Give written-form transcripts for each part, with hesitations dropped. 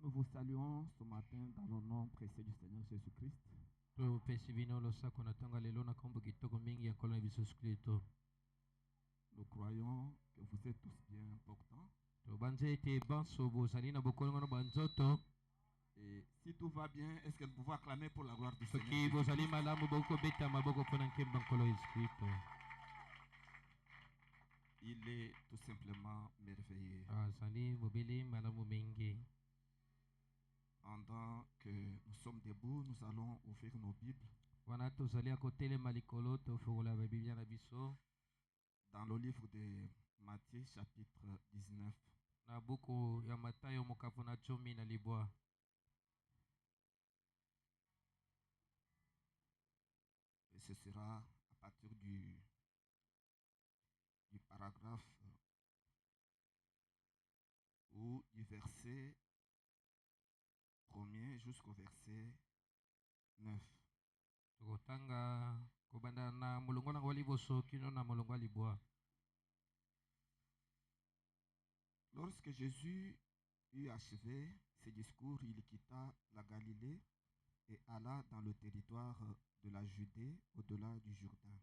Nous vous saluons ce matin dans le nom précieux du Seigneur Jésus-Christ. Nous croyons que vous êtes tous bien importants. Et si tout va bien, est-ce que vous pouvez acclamer pour la gloire du Seigneur Jésus-Christ? Il est tout simplement merveilleux. Pendant que nous sommes debout, nous allons ouvrir nos Bibles dans le livre de Matthieu chapitre 19. Et ce sera à partir du paragraphe ou du verset 1er jusqu'au verset 9. Lorsque Jésus eut achevé ses discours, il quitta la Galilée et alla dans le territoire de la Judée au-delà du Jourdain.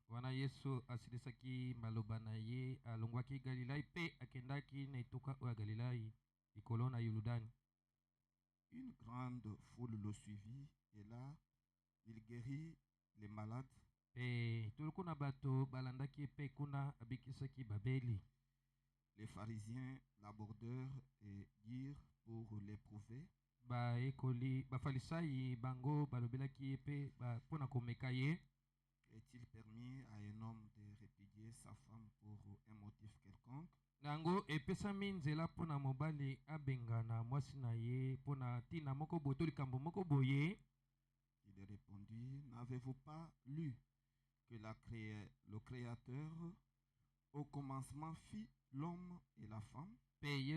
Une grande foule le suivit et là, il guérit les malades. Les pharisiens l'abordèrent et dirent pour l'éprouver: est-il permis à un homme de répudier sa femme pour un motif quelconque? Il répondit: n'avez-vous pas lu que le Créateur au commencement fit l'homme et la femme? Et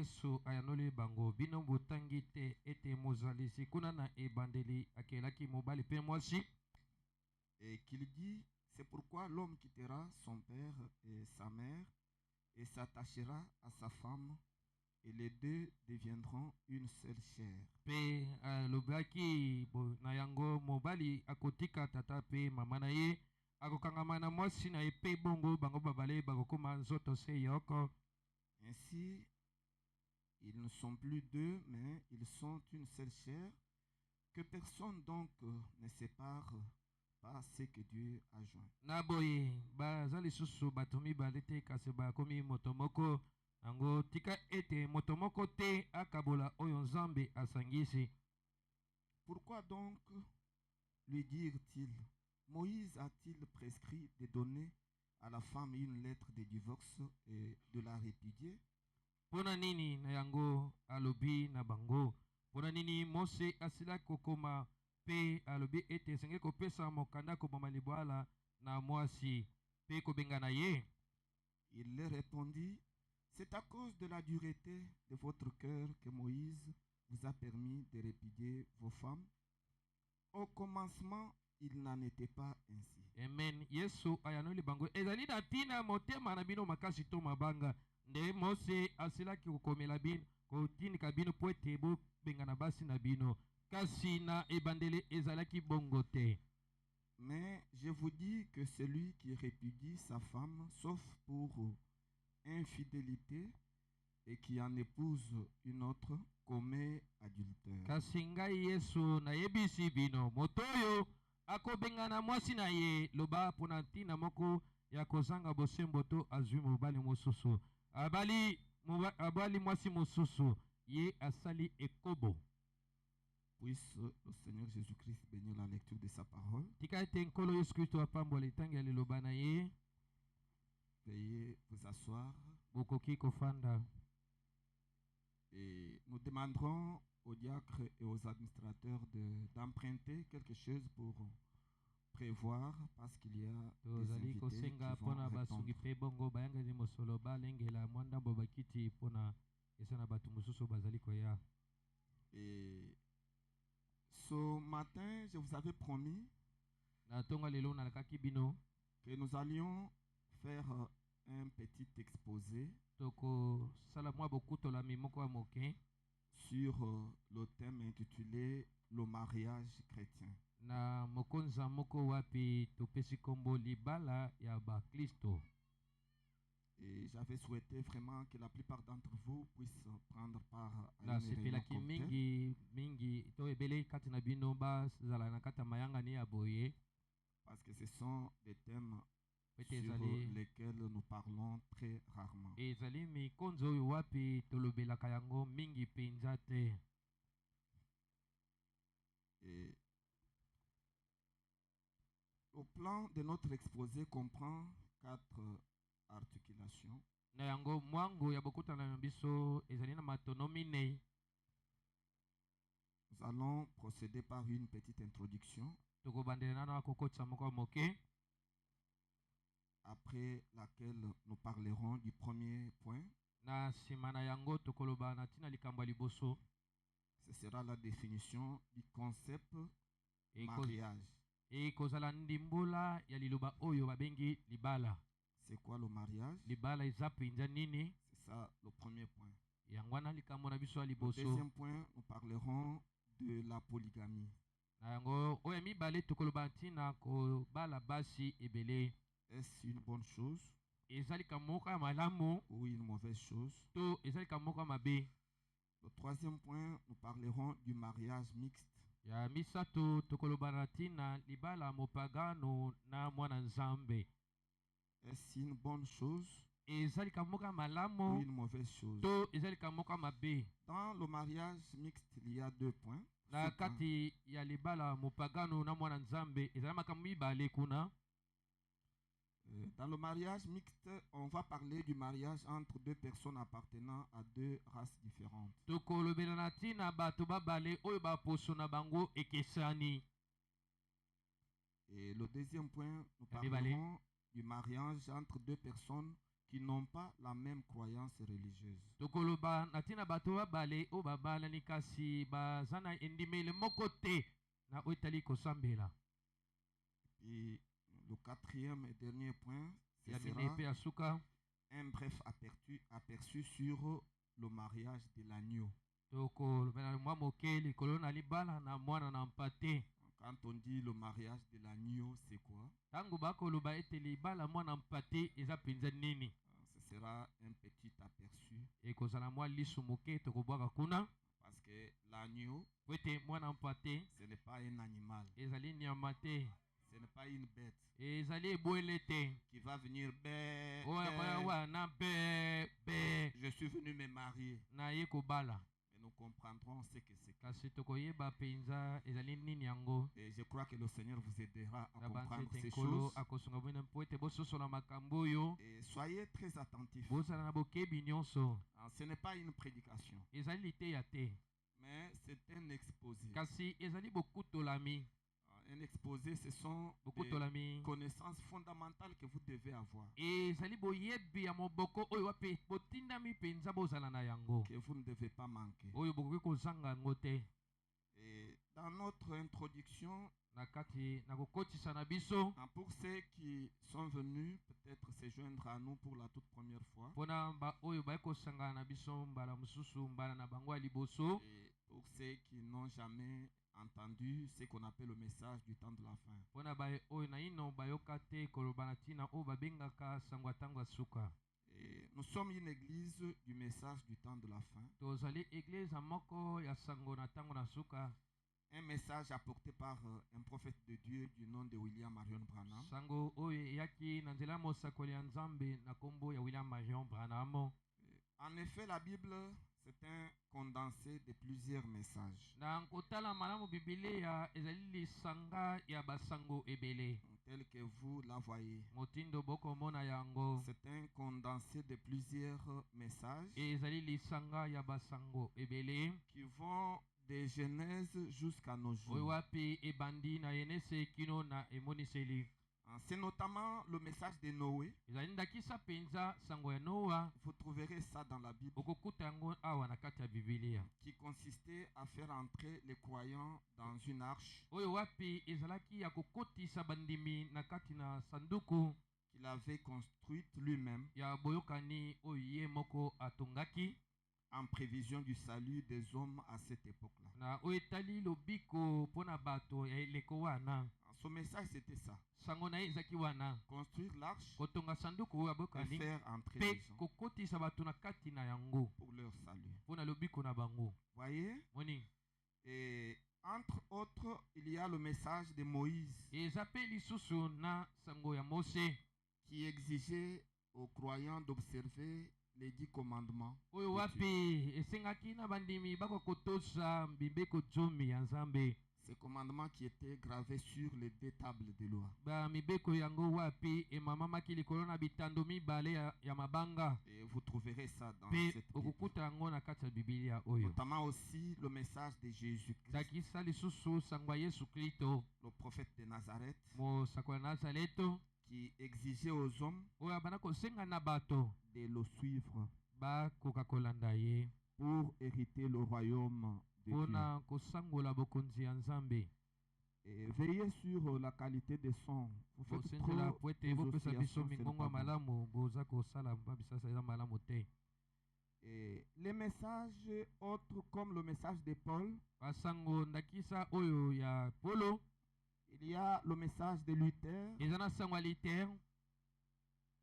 qu'il dit: c'est pourquoi l'homme quittera son père et sa mère et s'attachera à sa femme, et les deux deviendront une seule chair. Ainsi, ils ne sont plus deux, mais ils sont une seule chair. Que personne donc ne sépare pas ce que Dieu a joint. Pourquoi donc, lui dirent-ils, Moïse a-t-il prescrit de donner à la femme une lettre de divorce et de la répudier? Il leur répondit: c'est à cause de la dureté de votre cœur que Moïse vous a permis de répudier vos femmes. Au commencement, il n'en était pas ainsi. Amen. Yesu ayanoli bango. Ezali na tina motema na bino makasi to mabanga. Nde Mose asilaki kokomela bino kotinika bino po ete bobengana basi na bino. Kasi na ebandeli ezalaki bongo te. Mais je vous dis que celui qui répudie sa femme, sauf pour infidélité, et qui en épouse une autre, commet adultère. Kasi ngai Yesu na yebisi bino motoyo akobengana mwasi na ye loba pona ntina moko ya kozanga bosembo to azwi mobali mosusu. Abali mwasi mosusu ye asali ekobo. Puisse le Seigneur Jésus-Christ bénir la lecture de sa parole. Veuillez vous asseoir. Et nous demanderons aux diacres et aux administrateurs d'emprunter quelque chose pour prévoir, parce qu'il y a des invités qui vont répondre. Et ce matin, je vous avais promis que nous allions faire un petit exposé sur le thème intitulé Le mariage chrétien. na mokonza moko wapi topesi kombo libala ya baklisto. Et j'avais souhaité vraiment que la plupart d'entre vous puissent prendre part à Na une réunion sepelaki comme telle, mingi to ebele kati na bino bazala na kati ya mayangani ya boye parce que ce sont des thèmes pete sur ezali lesquels nous parlons très rarement. ezali mikonzo oyo wapi tolobelaka yango mingi mpenza te. Et le plan de notre exposé comprend 4 articulations. Na yango mwango ya bokutana na biso ezali na matono minei. Nous allons procéder par une petite introduction, Tokobandela nano akokotisa moko ya moke, après laquelle nous parlerons du premier point. na nsima na yango tokoloba na ntina likambo ya liboso. Ce sera la définition du concept Eko- mariage. ekozala ndimbola ya liloba oyo babengi libala. C'est quoi le mariage? Libala eza mpenza nini? C'est ça le premier point. Yango wana likambo na biso ya Le liboso. deuxième point, nous parlerons de la polygamie. Na yango oyo ya mibale tokoloba ntina kobala basi ebele. Est-ce une bonne chose Eza likambo moko ya malamu ou une mauvaise chose? to eza likambo moko ya mabe. Le troisième point, nous parlerons du mariage mixte. Ya misato tokoloba na ntina libala mopagano na mwana nzambe. Est-ce une bonne chose Eza likambo moko ya ou malamu une mauvaise chose? to eza likambo moko ya mabe. Dans le mariage mixte, il y a 2 points. Na Ce point. kati ya libala mopagano na mwana nzambe ezali makambo mibale kuna. Dans le mariage mixte, on va parler du mariage entre 2 personnes appartenant à 2 races différentes. Tokolobela na ntina bato babale oyo baposo na bango ekesani. Et le deuxième point, nous Allez, parlerons du mariage entre 2 personnes qui n'ont pas la même croyance religieuse. Tokoloba na ntina bato babale oyo babalani kasi baza na endimeli moko te na oyo etali kosambela. Et le quatrième et dernier point, ce Ya mine sera mpe ya suka un bref aperçu sur le mariage de l'agneau. tokolobela mwa moke likolo na libala na mwana na mpate. Quand on dit le mariage de l'agneau, c'est quoi? Ntango bakoloba ete libala mwana mpate eza mpenza nini? Ce sera un petit aperçu Ekozala mwa liso moke tokobwaka kuna. parce que l'agneau, Po ete mwana mpate ce n'est pas un animal, ezali nyama te, ce n'est pas une bête ezali ebwele te qui va venir bé, oyo akoya wana be je suis venu me marier. na ye kobala. Mais nous comprendrons ce que c'est. Kasi tokoyeba mpenza ezali nini yango. Et je crois que le Seigneur vous aidera à Na comprendre banzete ces nkolo choses. akosunga bino mpo ete bososola makambo oyo. Et soyez très attentifs. Bozala na bokebi nyonso. Ce n'est pas une prédication, Ezali liteya te, mais c'est un exposé. kasi ezali bokutolami. Un exposé, ce sont des Bokutolami connaissances fondamentales que vous devez avoir, ezali boyebi ya moboko oyo wape botindami mpenza bozala na yango, que vous ne devez pas manquer. oyo bokoki kozanga yango te. Et dans notre introduction, Na kati na kokotisa na biso pour ceux qui sont venus peut-être se joindre à nous pour la toute première fois, mpona oyo baye kosangana na biso mbala mosusu mbala na bango ya liboso, et pour ceux qui n'ont jamais entendu ce qu'on appelle le message du temps de la fin. mpona baye oyo naino bayoka te koloba na ntina oyo babengaka sango ya ntango ya suka. Et nous sommes une église du message du temps de la fin, Tozali eglize moko ya sango na ntango na suka, un message apporté par un prophète de Dieu du nom de William Marion Branham. sango oyo eyaki na nzela ya mosakoli ya nzambe na nkombo ya William Marion Branham. En effet, la Bible, c'est un condensé de plusieurs messages, Na nkotala malamu bibilia ezali lisanga ya basango ebele. tel que vous la voyez. Motindo bokomona yango C'est un condensé de plusieurs messages ezali lisanga ya basango ebele qui vont de Genèse jusqu'à nos oyo jours. wapi ebandi na yenese kino na emoniseli. C'est notamment le message de Noé. Ezali ndakisa mpenza sango ya Noa, Vous trouverez ça dans la Bible, okokuta yango awa na kati ya bibilia, qui consistait à faire entrer les croyants dans une arche oyo wapi ezalaki ya kokotisa bandimi na kati na sanduku qu'il avait construite lui-même. ya boyokani oyo ye moko atongaki. en prévision du salut des hommes à cette époque-là. na oyo etali lobiko mpo na bato ya eleko wana. Son message, c'était ça. Sango na ye ezalaki wana Construire l'arche kotonga sanduku oyo ya et bokani faire entrer mpe les gens kokotisa bato na kati na yango pour leur salut. mpo na lobiko na bango. Voyez? Moni Et entre autres, il y a le message de Moïse eza mpe lisusu na sango ya Mose qui exigeait aux croyants d'observer les 10 commandements. oyo wapi esengaki na bandimi bakokotosa mibeko 10 ya Nzambe. Ces commandements qui étaient gravés sur les 2 tables de loi. Ba mibeko yango wapi emamamaki likolo na bitando mibale ya mabanga. Et vous trouverez ça dans Pe cette okukuta Bible. yango na kati ya Biblia oyo. Notamment aussi le message de Jésus-Christ, Zakisa lisusu sango ya Yesu Kristo le prophète de Nazareth, mosako ya Nazareto qui exigeait aux hommes oyo abanda kosenga na bato de le suivre bakoka kolanda ye pour hériter le royaume de Dieu. mpona kosangola bokonzi ya Nzambe. Et veillez sur la qualité des sons. Vous faites Bosenzela trop po ete des bopesa biso oscillations, c'est mingongo ya pas bon. malamu boza kosala mpa bisasa eza malamu te. Et les messages autres comme le message de Paul, Basango ndakisa oyo ya Polo il y a le message de Luther, eza na sango ya Luther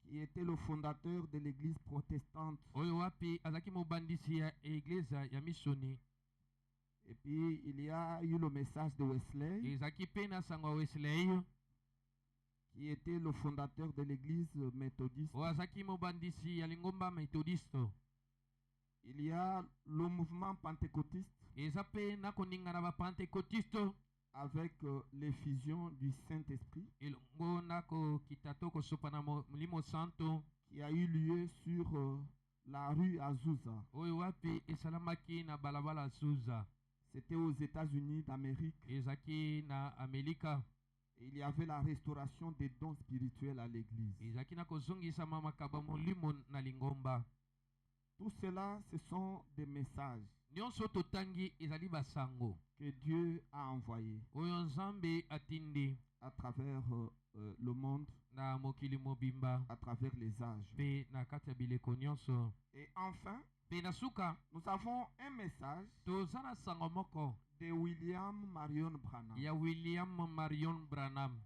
qui était le fondateur de l'église protestante. oyo wapi azalaki mobandisi ya eglize ya misoni. Et puis il y a eu le message de Wesley, ezalaki mpe na sango ya Wesley qui était le fondateur de l'église méthodiste. oyo azalaki mobandisi ya lingomba methodiste. Il y a le mouvement pentecôtiste eza mpe na koningana bapentekotiste avec l'effusion du Saint-Esprit elongo na kokita to kosopa na molimo santo qui a eu lieu sur la rue Azusa. oyo wapi esalamaki na balabala Suza. C'était aux États-Unis d'Amérique. ezalaki na Amerika. Et il y avait la restauration des dons spirituels à l'église. ezalaki na kozongisama makaba molimo na lingomba. Tout cela, ce sont des messages nyonso totangi ezali basango que Dieu a envoyés oyo Nzambe atindi à travers le monde, na mokili mobimba à travers les âges. mpe na kati ya bileko nyonso. Et enfin, mpe na suka nous avons un message toza na sango moko de William Marion Branham ya William Marion Branham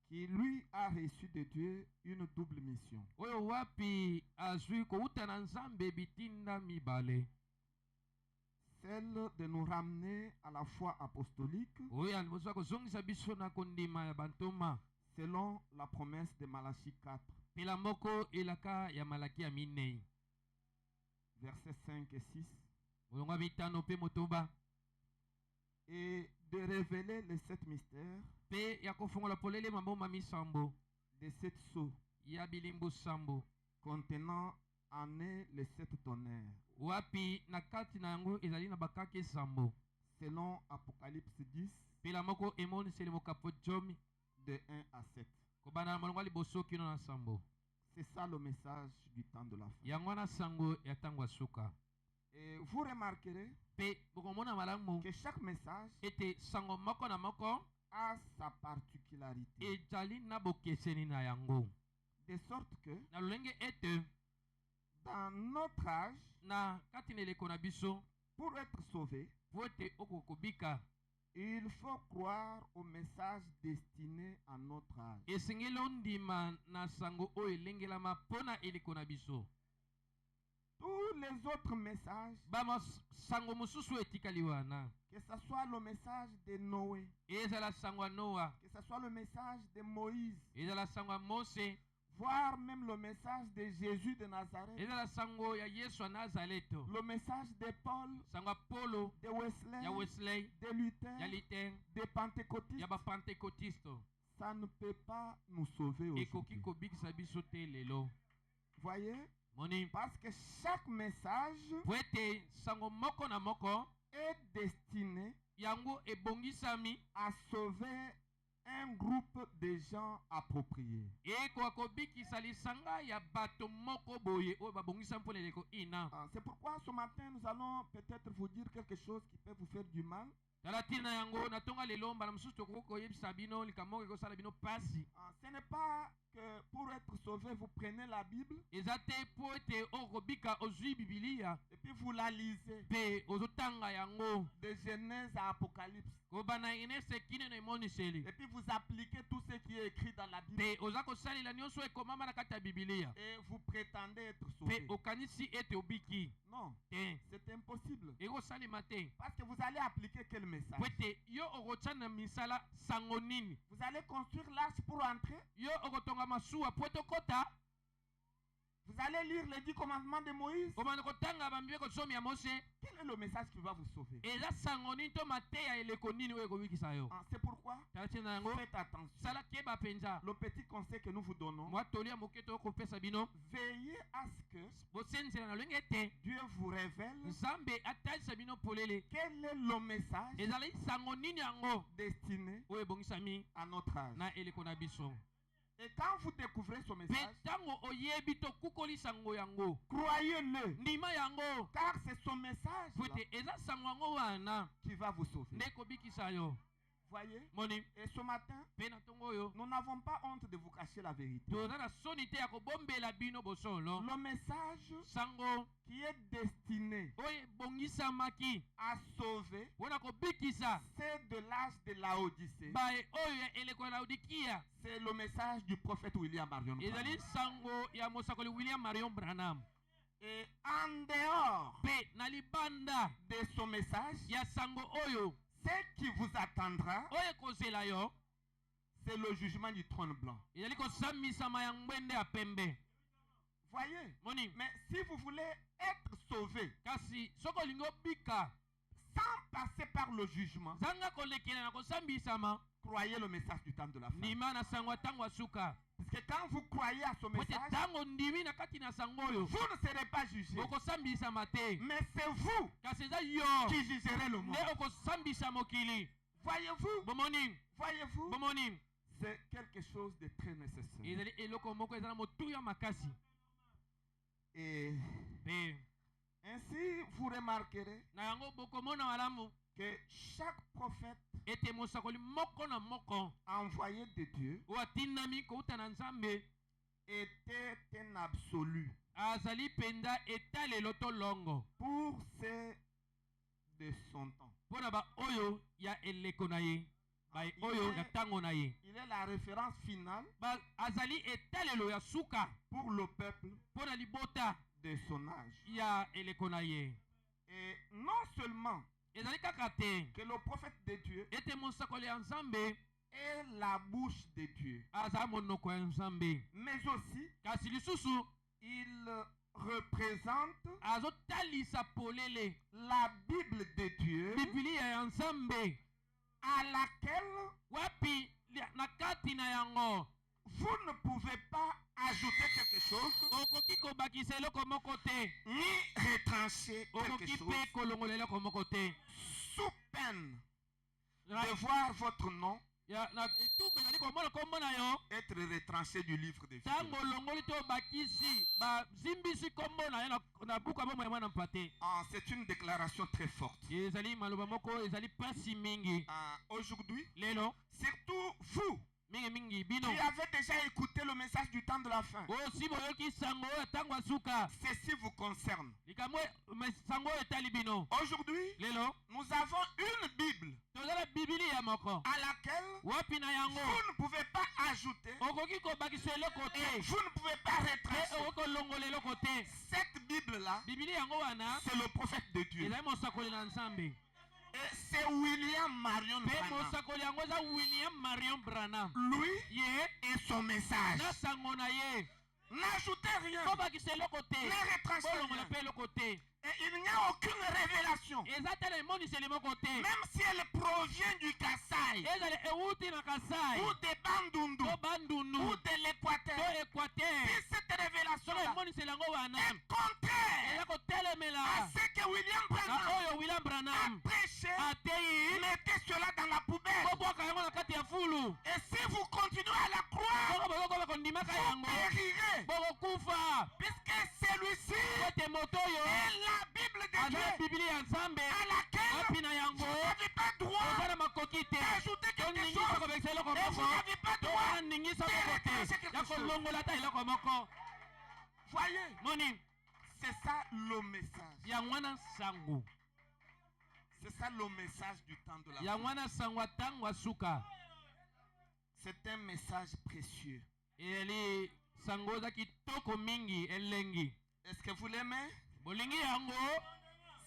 qui lui a reçu de Dieu une double mission. oyo wapi azwi kouta na Nzambe bitinda mibale. Celle de nous ramener à la foi apostolique oyo alibozwa kozongisa biso na kondima ya bantoma selon la promesse de Malachie 4, mpela moko elaka ya Malaki ya minei versets 5 et 6, molongo bitano mpe motoba et de révéler les 7 mystères mpe ya kofongola polele maboma misambo des 7 sceaux ya bilimbu sambo contenant en eux les 7 tonnerres, wapi na kati na yango ezali na bakake sambo selon Apocalypse 10, mpela moko emoniseli mokapo 10 de 1 à 7. kobanda na molongo ya liboso kino na sambo. C'est ça le message du temps de la fin. yango wana sango ya ntango ya suka. Et vous remarquerez mpe bokomona malamu que chaque message ete sango moko na moko a sa particularité. ezali na bokeseni na yango De sorte que na lolenge ete dans notre âge, na kati na eleko na biso pour être sauvé, po ete okokobika il faut croire au message destiné à notre âge. esengeli ondima na sango oyo elengelama mpo na eleko na biso. Tous les autres messages, basango mosusu etikali wana, que ce soit le message de Noé, ezala sango ya Noa, que ce soit le message de Moïse, ezala sango ya Mose, voire même le message de Jésus de Nazareth, ezala sango ya Yesu ya Nazareto, le message de Paul, sango ya Polo, de Wesley, ya Wesley, de Luther, ya Luther, des pentecôtistes, ya bapentekotiste, ça ne peut pas nous sauver ekoki aujourd'hui. kobikisa biso te lelo. Voyez? Moni Parce que chaque message po ete sango moko na moko est destiné yango ebongisami à sauver un groupe de gens appropriés. ekoka kobikisa lisanga ya bato moko boye oyo babongisami mpo na eleko ina. C'est pourquoi ce matin nous allons peut-être vous dire quelque chose qui peut vous faire du mal. talatina yango natonga lelo mbala mosusu tokoko yebisa bino likambo ekosala bino pasi. Ce n'est pas que pour être sauvé, vous prenez la Bible eza te po ete okobika ozwi bibilia et puis vous la lisez. mpe ozotanga yango De Genèse à Apocalypse. kobana enese kine na emoniseli Et puis vous appliquez tout ce qui est écrit dans la Bible. mpe oza kosalela nyonso ekomama na kati ya bibilia Et vous prétendez être sauvé. mpe okanisi ete obiki Non, te c'est impossible. ekosalema te Parce que vous allez appliquer quel message? po ete yo okotya na misala sango nini Vous allez construire l'arche pour entrer. yo okotonga masuwa po ete okota Vous allez lire les 10 commandements de Moïse. kobanda kotanga bambi kosomi ya mose Quel est le message qui va vous sauver? eza sango nini to mateya eleko nini oyo ekobikisa yo C'est pourquoi tala na yango faites attention. sala keba mpenza Le petit conseil que nous vous donnons, mwa toli ya moke tokopesa bino veillez à ce que bosenzela na lolenge ete Dieu vous révèle nzambe atalisa bino polele quel est le message ezali sango nini yango destiné oyo ebongisami à notre âge. na eleko na biso Et quand vous découvrez ce mpe message, ntango oyebi tokukoli sango yango croyez-le, ndima yango car c'est ce message po ete eza sango yango wana qui va vous sauver. nde ekobikisa yo Voyez? moni Et ce matin, mpe na ntongo oyo nous n'avons pas honte de vous cacher la vérité. toza na soni te ya kobombela bino bosolo Le message sango qui est destiné oyo ebongisamaki à sauver, mpona kobikisa c'est de l'âge de Laodicée. baye oyo ya eleko ya laodikia C'est le message du prophète William Marion. ezali sango ya mosakoli william marion branham Et en dehors mpe na libanda de ce message, ya sango oyo ce qui vous attendra, oyo ekozela yo c'est le jugement du trône blanc. ezali kosambisama ya ngwende ya pembe Voyez? moni Mais si vous voulez être sauvé kasi soki olingi obika sans passer par le jugement, zanga kolekela na kosambisama croyez le message du temps de la fin. ndima na sango ya ntango ya suka Parce que quand vous croyez à ce po ete message, ntango ndimi na kati na sango oyo vous ne serez pas jugé. okosambisama te Mais c'est vous kasi eza yo qui jugerez le monde. nde okosambisa mokili Voyez-vous? bomoni Voyez-vous? bomoni C'est quelque chose de très nécessaire. ezali eloko moko eza na motuya makasi Et mpe ainsi, vous remarquerez na yango bokomona malamu que chaque prophète ete mosakoli moko na moko envoyé de Dieu oyo atindami kouta na nzambe était un absolu azali mpenza etalelo to longo pour ceux de son temps. mpo na baoyo ya eleko na ye baoyo ya ntango na ye Il est la référence finale azali etalelo ya suka pour le peuple mpo na libota de son âge. ya eleko na ye Et non seulement ezali kaka te que le prophète de Dieu ete mosakoli ya nzambe est la bouche de Dieu, aza monoko ya nzambe mais aussi kasi lisusu il représente azotalisa polele la Bible de Dieu bibilia ya nzambe à laquelle wapi na kati na yango vous ne pouvez pas ajouter quelque chose okoki kobakisa eloko moko te ni retrancher quelque okoki chose mpe kolongola eloko moko te sous peine de voir votre nom na etumbu ezali komona kombo na yo être retranché du livre de vie. ntango olongoli te obakisi bazimbisi kombo na yo na buku ya bomoi ya mwana mpate C'est une déclaration très forte. ezali maloba moko ezali mpasi mingi Aujourd'hui, lelo surtout vous mingimingi bino qui avez déjà écouté le message du temps de la fin, osi boyoki sango oyo ntango ya suka ceci vous concerne. likambo sango oyo etali bino Aujourd'hui, lelo nous avons une Bible toza na bibilia moko à laquelle wapi na yango vous ne pouvez pas ajouter okoki kobakisa eloko et te vous ne pouvez pas te retrancher. okoki kolongola eloko te Cette Bible-là, bibilia yango wana c'est le prophète de Dieu. ezali mosakoli na nzambe Et c'est William Marion mpe Branham. mosakoli yango eza william marion branham Lui ye et son message. na sango na ye N'ajoutez rien. kobakisa eloko te Ne retranchez kolongola rien. mpe eloko te Et il n'y a aucune révélation. eza te na emoniseli moko te Même si elle provient du Kassai, ezali euti na kasai ou de Bandundu, to bandundu ou de l'Équateur, to équateur si cette révélation soki emoniseli yango wana est contraire eza kotelemela à ce que William na Branham oyo william a branham prêché, atei mettez cela dans la poubelle. kobwaka yango na kati ya fulu Et si vous continuez à la croire, soko bokokoba kondimaka vous yango périrez. bokokufa Puisque celui-ci ete moto oyo est la Bible de aza Dieu na biblia ya nzambe à laquelle wapi na vous yango n'avez pas droit kolongola ta eloko moko. Voyez, Moni, c'est ça le message. yangwana sango. C'est ça le message du temps de la fin. Yangwana sangwa tangwa suka. C'est un message précieux. Eli sango za kitoko mingi elengi. Est-ce que vous l'aimez? Bolingi yango.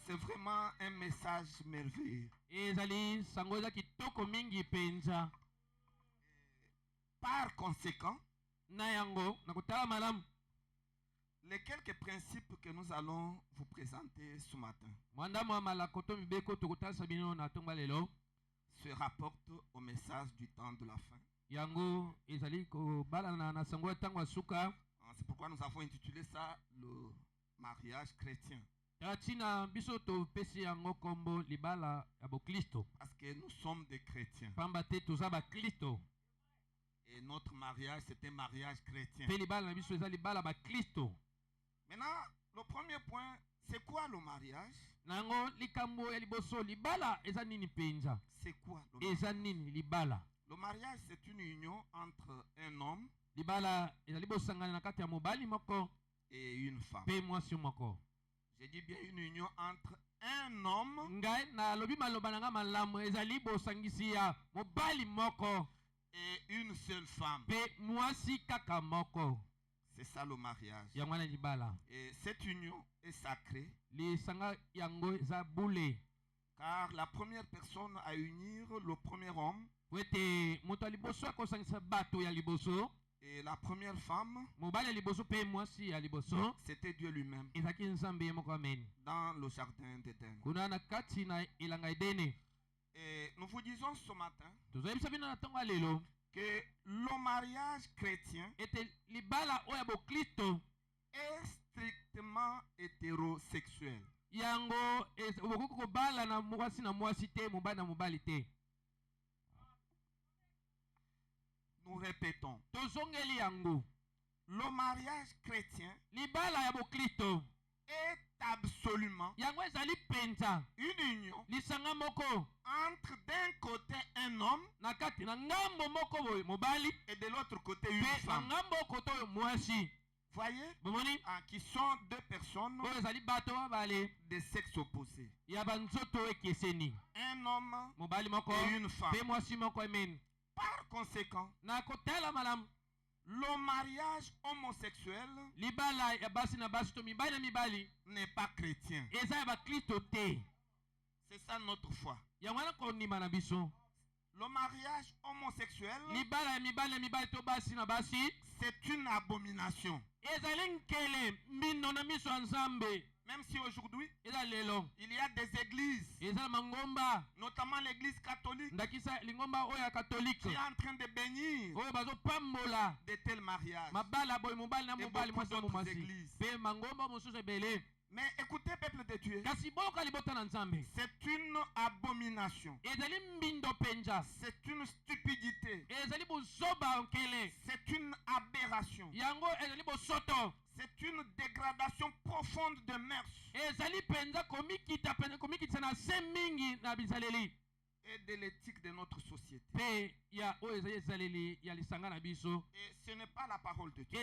C'est vraiment un message merveilleux. Ezali sango za kitoko mingi penza. Par conséquent, Na yango nakutala malamu. les quelques principes que nous allons vous présenter ce matin Mwanda mwa malakoto mibeko tokutala sabino na tonga lelo. se rapportent au message du temps de la fin. Yango ezali ko balana na sango tangwa suka. C'est pourquoi nous avons intitulé ça le mariage chrétien. Tatina biso to pesi yango kombo libala ya Kristo. Parce que nous sommes des chrétiens. Pamba te toza ba Kristo. Et notre mariage, c'est un mariage chrétien. Pe libala na biso ezali libala ba Kristo. Maintenant, le premier point, c'est quoi le mariage? Nango likambo ya liboso libala eza nini penza? C'est quoi le mariage? Eza nini libala? Le mariage, c'est une union entre un homme Libala ezali bosangana na kati ya mobali moko et une femme. pe mwasi moko. J'ai dit bien une union entre un homme Ngai na lobi maloba na nga malamu ezali bosangisi ya mobali moko et une seule femme. pe mwasi kaka moko. C'est ça le mariage. Yango wana libala. Et cette union est sacrée Lisanga yango eza bule. car la première personne à unir le premier homme Wete moto ya liboso akosangisa bato ya liboso. et la première femme, Mobali ya liboso pe mwasi ya liboso. c'était Dieu lui-même Ezaki nzambe ye moko amen. dans le jardin d'Éden. Kuna na kati na elanga edene. Et nous vous disons ce matin Tozoyebisa bino na ntongo ya lelo. que le mariage chrétien Ete libala oyo ya Bokristo. est strictement hétérosexuel. Yango okoki kobala na mwasi te, mobali na mobali te. Nous répétons, Tozongeli yango. le mariage chrétien Libala ya Bokristo. est absolument Yango ezali penza. une union Lisanga moko. entre d'un côté un homme Na kati na ngambo moko boye mobali. et de l'autre côté une Pe na femme. ngambo koto oyo mwasi. Voyez, Bomoni? qui sont deux personnes Oyo ezali bato babale. de sexe opposé. Ya banzoto ekeseni. Un homme Mobali moko. et une femme. Pe mwasi moko amen. Par conséquent, Na kotala malamu. le mariage homosexuel Libala ya basi na basi to mibali na mibali. n'est pas chrétien. Eza ya Bakristo te. C'est ça notre foi. Yango wana kondima na biso. Le mariage homosexuel, Libala ya mibali na mibali to basi na basi. c'est une abomination. Ezali nkele mbindo na miso ya Nzambe. Même si aujourd'hui, Eza lelo. il y a des églises, Eza mangomba. notamment l'église catholique, Ndakisa lingomba oyo ya katolike. qui est en train de bénir Oyo bazopambola. de tels mariages. Mabala boy mobali na Et mobali beaucoup mwasi na d'autres mwasi. églises. Pe mangomba mosusu ebele. Mais écoutez, peuple de Dieu, Kasi boka libota na Nzambe. c'est une abomination. Ezali mbindo penza. C'est une stupidité. Ezali bozoba nkele. C'est une aberration. Yango ezali bosoto. C'est une dégradation profonde de mœurs Ezali penza komikita na se mingi na bizaleli. et de l'éthique de notre société. Pe ya oyo ezali ezaleli ya lisanga na biso. Et ce n'est pas la parole de Dieu.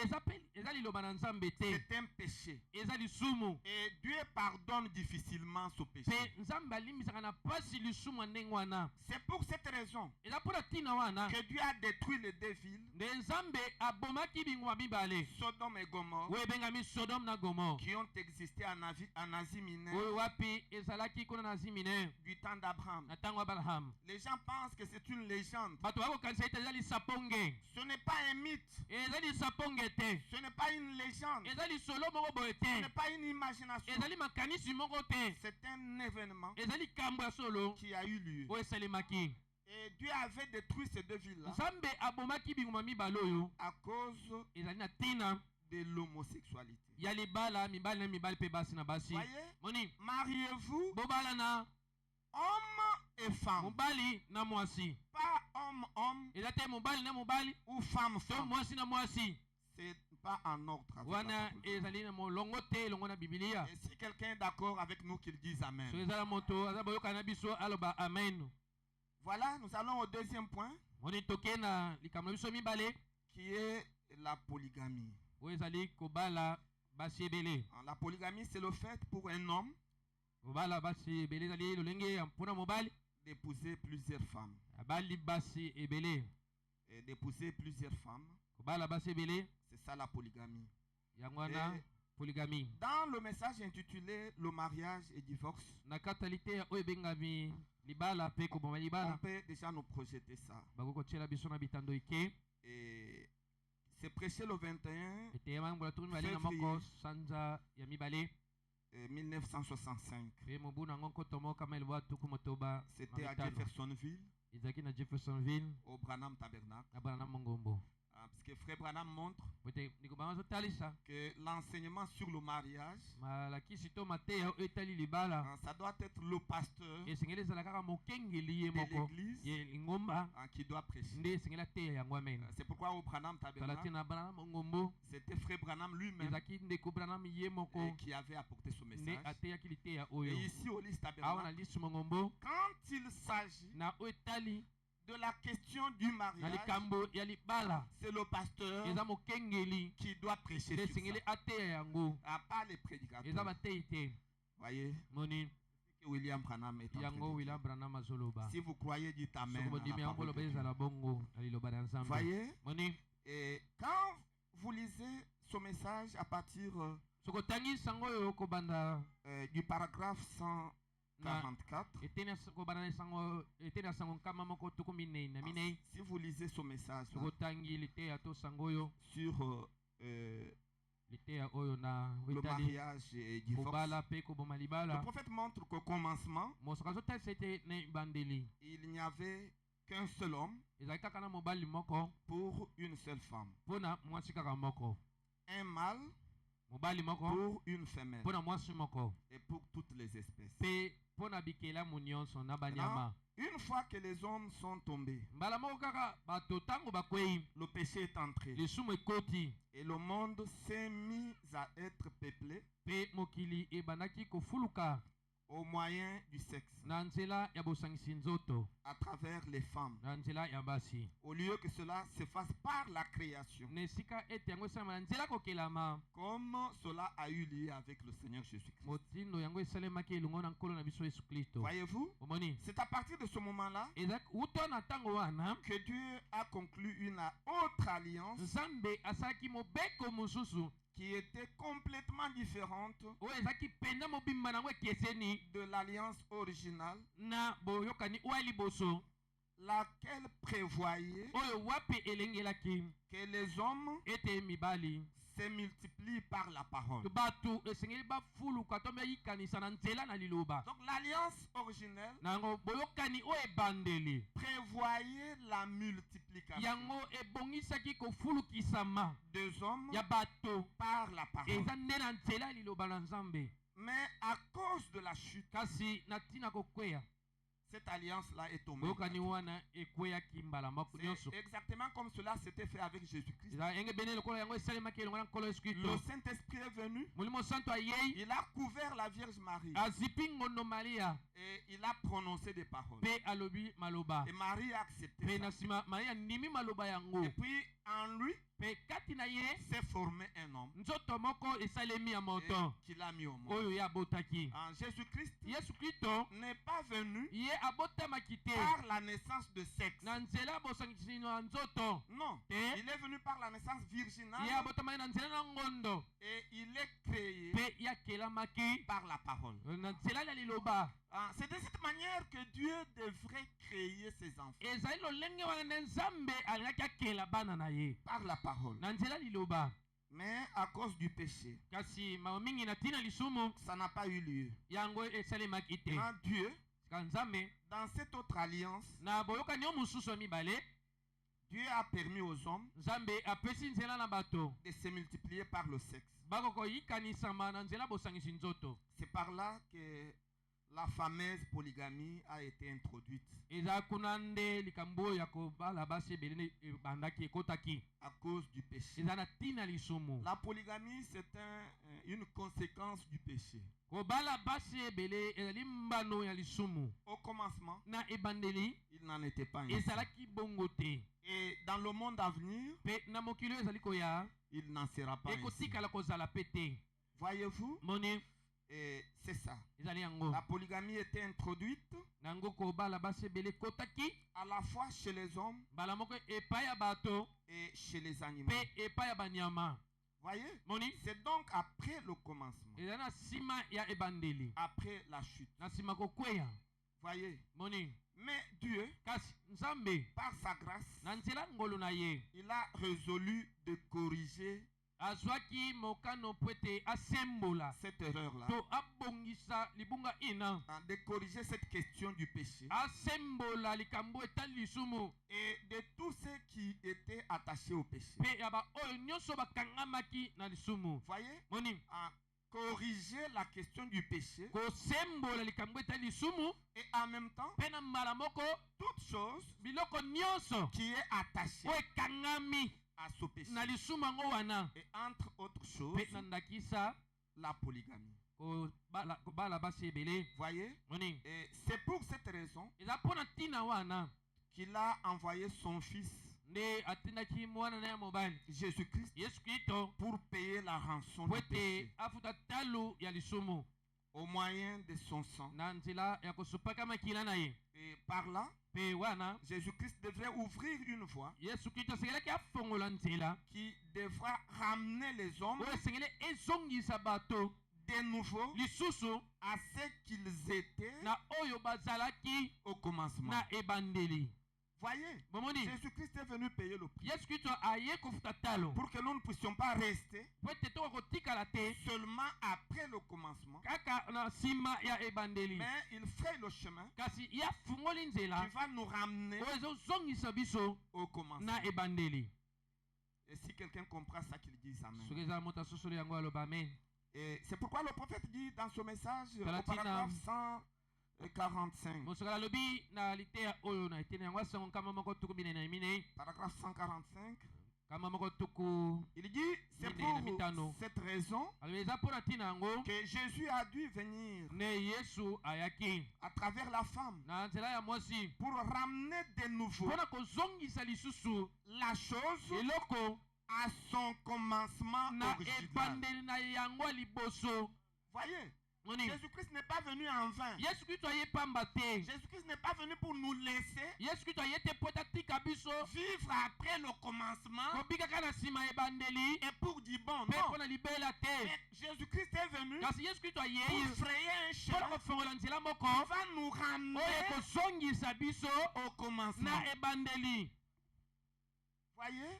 Ezali loba na Nzambe te. C'est un péché. Ezali sumu. Et Dieu pardonne difficilement ce péché. Pe Nzambe alimbisaka na pasi lisumu ndenge wana. C'est pour cette raison Eza mpona ntina wana. que Dieu a détruit les deux villes, Nde Nzambe abomaki binguma mibale. Sodome et Gomorrhe, Oyo ebengami Sodome na Gomorre. qui ont existé en Asie mineure Oyo wapi ezalaki kuna na Asie mineure. du temps d'Abraham. Na ntango ya Abraham. Les gens pensent que c'est une légende. Bato bakokanisa ete ezali saponge. Ce n'est pas un mythe. Ezali saponge te. Ce n'est pas une légende. Ezali solo moko boye Ce te. n'est pas une imagination. Ezali makanisi moko te. C'est un événement Ezali kambo ya solo qui a eu lieu. oyo esalemaki. Et Dieu avait détruit ces deux villes-là Nzambe abomaki binguma mibale oyo à cause ezali na ntina de l'homosexualité. ya libala mibali na mibali mpe basi na basi. Voyez, Moni, mariez-vous bobalana homme et femme. mobali na mwasi. Pas homme-homme Eza te mobali na mobali ou to femme-femme. mwasi na mwasi. C'est pas en ordre avec la Wana parole de Dieu. ezali na molongo te elongo na Biblia. Et si quelqu'un est d'accord avec nous, qu'il dise Amen. So ezala moto aza boyoka na biso aloba amen. Voilà, nous allons au deuxième point, Moni toke na likambo na biso mibale qui est la polygamie. oyo ezali kobala basi ebele. La polygamie, c'est le fait pour un homme kobala basi ebele ezali lolenge mpona mobali d'épouser plusieurs femmes. abali basi ebele. Et d'épouser plusieurs femmes, kobala basi ebele c'est ça la polygamie. yango wana polygamie. Dans le message intitulé Le mariage et divorce, na kata liteya oyo ebengami libala mpe koboma on libala peut déjà nous projeter ça. bakoki kotiela biso na bitando ike. Et c'est prêché le 21 eteyema mbola tokoni mibale na moko sanza ya mibale 1965. mpe mobu nango nkoto moko kama elwa tuku motoba C'était à Jeffersonville, ezalaki na jeffersonville au Branham Tabernacle. na bana na mongombo. Parce que Frère Branham montre pote nikobanga azotalisa que l'enseignement sur le mariage, malakisi to mateya oyo etali libala ça doit être le pasteur esengeli ezala kaka mokengeli ye de moko l'église ye lingomba qui doit prêcher. nde esengeli ateya yango amena. C'est pourquoi au Branham tala Tabernacle, tina bana na mongombo c'était Frère Branham lui-même ezalaki ndeko branam ye moko qui avait apporté ce nde message. ateyaki liteya Et oyo ici au Lys awa na Tabernacle, lisu mongombo quand il s'agit na oyo etali de la question du na mariage, likambo ya libala c'est le pasteur eza mokengeli qui doit prêcher nde sur esengeli ça. ateya yango Pas les eza prédicateurs. bateyi te. Voyez, moni que William Branham est en train yango de dire. william branam azoloba. Si vous croyez, dites Amen. soko à la bondimi yango parole boloba de Dieu. ezala bongo na liloba na nzambe. Voyez, moni et quand vous lisez ce message à partir soko otangi sango oyo kobanda du paragraphe 144, kobanda na sango eteni ya sango nkama moko tuku minei na minei. si vous lisez ce message soko otangi liteya to sango oyo sur liteya oyo na le etali mariage et divorce, kobala mpe koboma le libala prophète montre qu'au commencement, mosaka azotalisa ete na ebandeli il n'y avait qu'un seul homme ezalaki kaka na mobali moko pour une seule femme, mpo na mwasi kaka moko, un mâle mobali moko pour une femelle mpo na mwasi moko et pour toutes les espèces. mpe mpo na bikelamu nyonso na banyama. Une fois que les hommes sont tombés, mbala moko kaka bato ntango bakwei le péché est entré lisumu ekoti et le monde s'est mis à être peuplé mpe mokili ebandaki kofuluka au moyen du sexe, na nzela ya bosangisi nzoto à travers les femmes, na nzela ya basi, au lieu que cela se fasse par la création, na esika ete yango esalema na nzela kokelama comme cela a eu lieu avec le Seigneur Jésus-Christ. motindo yango esalemaki elongo na nkolo na biso yesu kristo. Voyez-vous, omoni c'est à partir de ce moment-là ezalaki uta na ntango wana que Dieu a conclu une autre alliance nzambe asalaki mobeko mosusu qui était complètement différente oyo ezalaki mpenza mobimba nango ekeseni de l'alliance originale, na boyokani oyo ya liboso laquelle prévoyait oyo wapi elengelaki que les hommes ete mibali se multiplient par la parole. bato esengeli bafuluka to beyikanisa na nzela na liloba. Donc l'alliance originelle nango boyokani oyo ebandeli prévoyait la multiplication yango ebongisaki kofulukisama des hommes ya bato par la parole. eza nde na nzela ya liloba na nzambe. Mais à cause de la chute, kasi na ntina kokweya cette alliance-là est tombée. boyokani wana ekweyaki mbala moko nyonso. C'est exactement comme cela s'était fait avec Jésus-Christ. eza enge bene lokola yango esalemaki elongo na nkolo yesu Le kristo. Saint-Esprit est venu, molimo santo ayei il a couvert la Vierge Marie azipi ngondo maria et il a prononcé des paroles. mpe alobi maloba Et Marie a accepté mpe na ça. nsima maria andimi maloba yango Et puis en lui mpe kati na ye s'est formé un homme nzoto moko esalemi ya moto et qu'il a mis au monde. oyo ye abotaki. En Jésus-Christ yesu kristo n'est pas venu ye abotamaki te par la naissance de sexe. na nzela ya bosangisi na nzoto Non, te il est venu par la naissance ye virginale abotamaki na nzela na ngondo et il est créé mpe ye akelamaki par la parole. na nzela ya liloba. C'est de cette manière que Dieu devrait créer ses enfants. ezali lolenge wana nde nzambe alingaki akela bana na ye Par la parole. na nzela liloba. Mais à cause du péché, kasi mawa mingi na ntina lisumu ça n'a pas eu lieu. yango esalemaki te. Maintenant, Dieu, sika nzambe dans cette autre alliance, na boyokani oyo mosusu ya mibale Dieu a permis aux hommes nzambe apesi nzela na bato de se multiplier par le sexe. bakokoyikanisama na nzela bosangisi nzoto. C'est par là que la fameuse polygamie a été introduite. eza kuna nde likambo ya kobala basi ebele ebandaki ekotaki À cause du péché. eza na ntina lisumu. La polygamie, c'est une conséquence du péché. kobala basi ebele ezali mbano ya lisumu. Au commencement, na ebandeli il n'en était pas ainsi. ezalaki bongo te. Et dans le monde à venir, Pe na mokili oyo ezali koya il n'en sera pas ainsi. ekotikala kozala pe te. Voyez-vous, Moni et c'est ça. ezali yango. La polygamie était introduite Nango kobala basi ebele ekotaki à la fois chez les hommes mbala moko epai ya bato et chez les animaux. pe epai ya banyama. Voyez, Moni c'est donc après le commencement, ezali na nsima ya ebandeli après la chute. na nsima kokweya. Voyez, Moni mais Dieu, kasi nzambe par sa grâce, na nzela ngolu na ye il a résolu de corriger azwaki mokano po ete asembola cette erreur-là, to abongisa libunga ina de corriger cette question du péché asembola likambo etali lisumu et de tous ceux qui étaient attachés au péché. pe ya baoyo nyonso bakangamaki na lisumu. Voyez, Moni à corriger la question du péché kosembola likambo etali lisumu et en même temps, pe na mbala moko toute chose biloko nyonso qui est attachée oyo ekangami à ce péché. na lisumu yango wana Et entre autres choses, pe na ndakisa la polygamie. kobala basi ebele. Voyez, Moni et c'est pour cette raison eza mpo na ntina wana qu'il a envoyé son fils nde atindaki mwana na ya mobali Jésus-Christ yesu kristo pour payer la rançon po du ete péché afuta talo ya lisumu au moyen de son sang. na nzela ya kosopaka makila na ye. Et par là, Pe wana Jésus-Christ devrait ouvrir une voie yesu kristo asengelaki afongola nzela qui devra ramener les hommes oyo esengeli ezongisa bato de nouveau lisusu à ce qu'ils étaient na oyo bazalaki au commencement. na ebandeli. Voyez, Bomoni Jésus-Christ est venu payer le prix yesu kristo aye kofuta talo pour que nous ne puissions pas rester po ete toka kotikala te seulement après le commencement, kaka na nsima ya ebandeli, mais il fait le chemin kasi ye afungoli nzela qui va nous ramener oyo ezozongisa biso au commencement. na ebandeli. Et si quelqu'un comprend ça, qu'il dise Amen. soki ezala moto asosoli yango aloba amen. Et c'est pourquoi le prophète dit dans ce message, au Galatina. paragraphe 145, mosakala alobi na liteya oyo na eteni yango asango nkama moko tuku minene na minei paragraphe 145, nkama moko tuku il dit, c'est Minene na mitano. pour cette raison alobi eza mpo na ntina yango que Jésus a dû venir ne yesu ayaki à travers la femme na nzela ya mwasi pour ramener de nouveau mpo na kozongisa lisusu la chose eloko à son commencement na original. ebandeli na yango ya liboso. Voyez, Moni Jésus-Christ n'est pas venu en vain. yesu kristo aye pamba te. Jésus-Christ n'est pas venu pour nous laisser yesu kristo aye te mpo ete atika biso vivre après le commencement kobikaka na nsima ya ebandeli et pour dire bon, mpe non. mpo na libela te. Mais Jésus-Christ est venu kasi yesu kristo pour ayei frayer un mpo na chemin kofongola nzela moko qui va nous oyo ramener ekozongisa biso au commencement. na ebandeli. Voyez,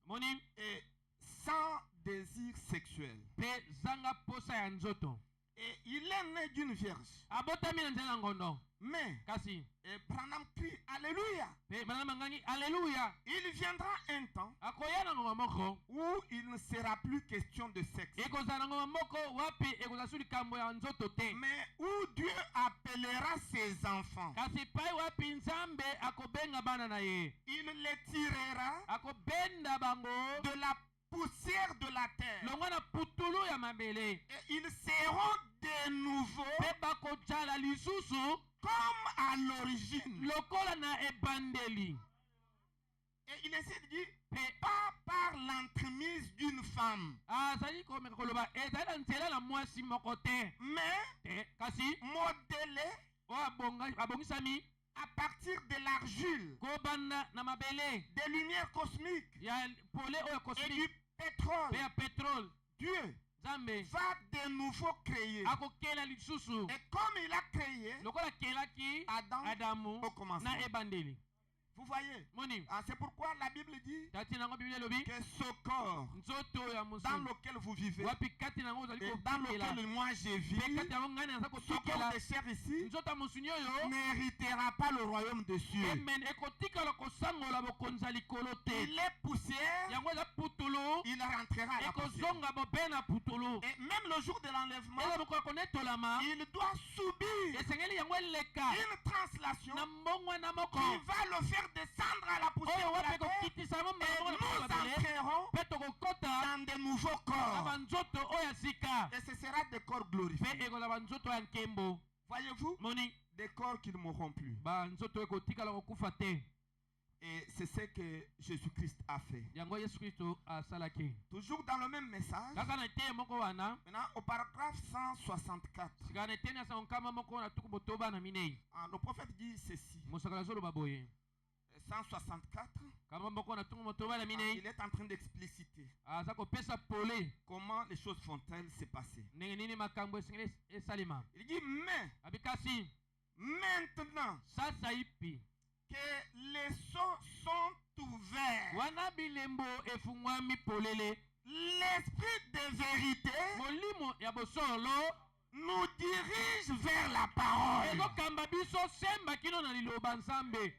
Moni et sans désir sexuel. mpe zanga posa ya nzoto Et il est né d'une vierge. abotami na nzela ya ngondo. Mais, kasi et Branham crie Alléluia. mpe bana mangani alleluya Il viendra un temps akoya na ngoma moko où il ne sera plus question de sexe, ekozala na ngoma moko wapi ekozala su likambo ya nzoto te, mais où Dieu appellera ses enfants. kasi pai wapi nzambe akobenga bana na ye, Il les tirera akobenda bango de la poussière de la terre. longwa na putulu ya mabele Et ils seront de nouveau mpe bakozala lisusu comme à l'origine. lokola na ebandeli. Et il essaie de dire, Mpe pas par l'entremise d'une femme, azali komeka koloba ezali na nzela na mwasi moko te, mais kasi modélé oyo abongisami à partir de l'argile, kobanda na mabele des lumières cosmiques ya pole oyo et kosmi du pétrole. mpe ya petrole. Dieu nzambe va de nouveau créer. akokela lisusu Et comme il a créé lokola akelaki Adam adamu au commencement. na ebandeli. Vous voyez, Moni c'est pourquoi la Bible dit tati nango biblia elobi que ce corps nzoto ya dans mosu lequel vous vivez wapi kati nango ozali et dans kotikela lequel moi je mpe vis, kati yango ngani naza ce corps kotikela de chair ici nzoto ya mosuni oyo n'héritera pas le royaume des cieux. emen ekotikala kosangola bokonzi ya likolo te. Il est poussière, yango eza putulu il rentrera à la poussière. ekozonga bobe na putulu. Et même le jour de l'enlèvement, eza bokoka konetolama il doit subir esengeli yango eleka une translation na mbongwana moko qui va le faire descendre à la poussière oyo de la wapi terre. ekokitisa yango Et mbala moko na nous mokolo mabele entrerons mpe tokokota dans de nouveaux na corps. banzoto oyo ya sika Et ce sera des corps mpe glorifiés. ekozala banzoto ya nkembo. Voyez-vous, moni des corps qui ne mourront plus. ba nzoto ekotikala kokufa te. Et c'est ce que Jésus-Christ a fait. Yango Yesu Kristo asalaki. Toujours dans le même message, Kaka na te moko wana. maintenant au paragraphe 164, Sikana te na sankama moko na tuku botoba na minei. le prophète dit ceci. Mosakala zolo baboye. 164, Kama moko na tuku botoba na minei. il est en train d'expliciter Azako pesa pole. comment les choses vont-elles se passer. Ndenge nini makambo esengeli esalema. Il dit, mais Abikasi maintenant sasa ipi que les seaux sont ouverts, wana bilembo efungwami polele. l'esprit de vérité Molimo ya bosolo nous dirige vers la parole. ezokamba biso semba kino na liloba nzambe.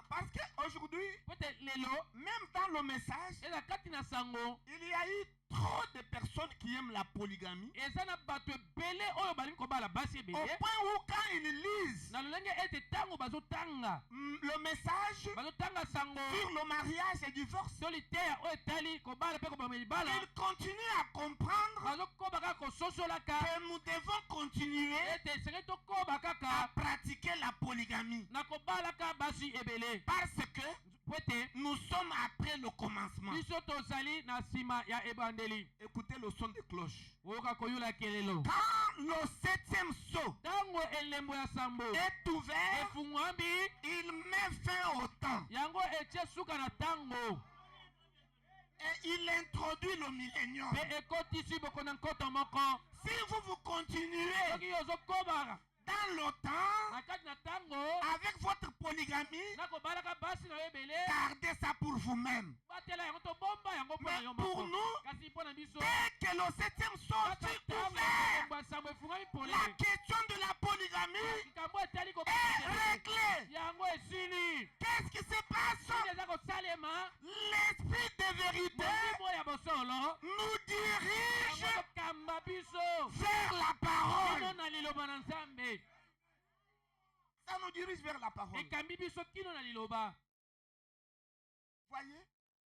Parce qu'aujourd'hui, Peut-être lelo même dans le message, eza kati na sango il y a eu trop de personnes qui aiment la polygamie. eza na bato ebele oyo balingi kobala basi Au ebele point où quand ils lisent na lolenge ete ntango bazotanga le message bazotanga sango sur le mariage et divorce, solitaire oyo etali kobala mpe kobama libala ils continuent à comprendre bazokoba kaka kososolaka que nous devons continuer ete esengeli tokoba à kaka pratiquer la polygamie. na kobalaka basi ebele Parce que po ete nous sommes après le commencement. biso tozali na nsima ya ebandeli. Écoutez le son de cloche. oyoka koyula kelelo Quand le 7e sceau ntango elembo ya sambo est ouvert, efungwambi il met fin au temps yango etie suka na ntango et il introduit le millénium. mpe ekotisi bokona nkoto moko. Si vous continuez soki ozokobaka dans le temps na kati na ntango avec votre polygamie, na kobalaka basi na yo ebele gardez ça pour vous-même. batela yango tobomba yango mpo na Mais yo pour moko. nous, kasi mpo na biso dès que le 7e sceau kaka est ntango ouvert, elembo ya sambo efungwami la polele question de la polygamie likambo etali est kobaa réglée. yango esili. Qu'est-ce qui se passe? nini eza kosalema L'esprit de vérité molimo ya bosolo nous dirige yango tokamba biso vers la kino parole. na liloba na nzambe. Ça nous dirige vers la parole. ekambi biso kino na liloba. Voyez?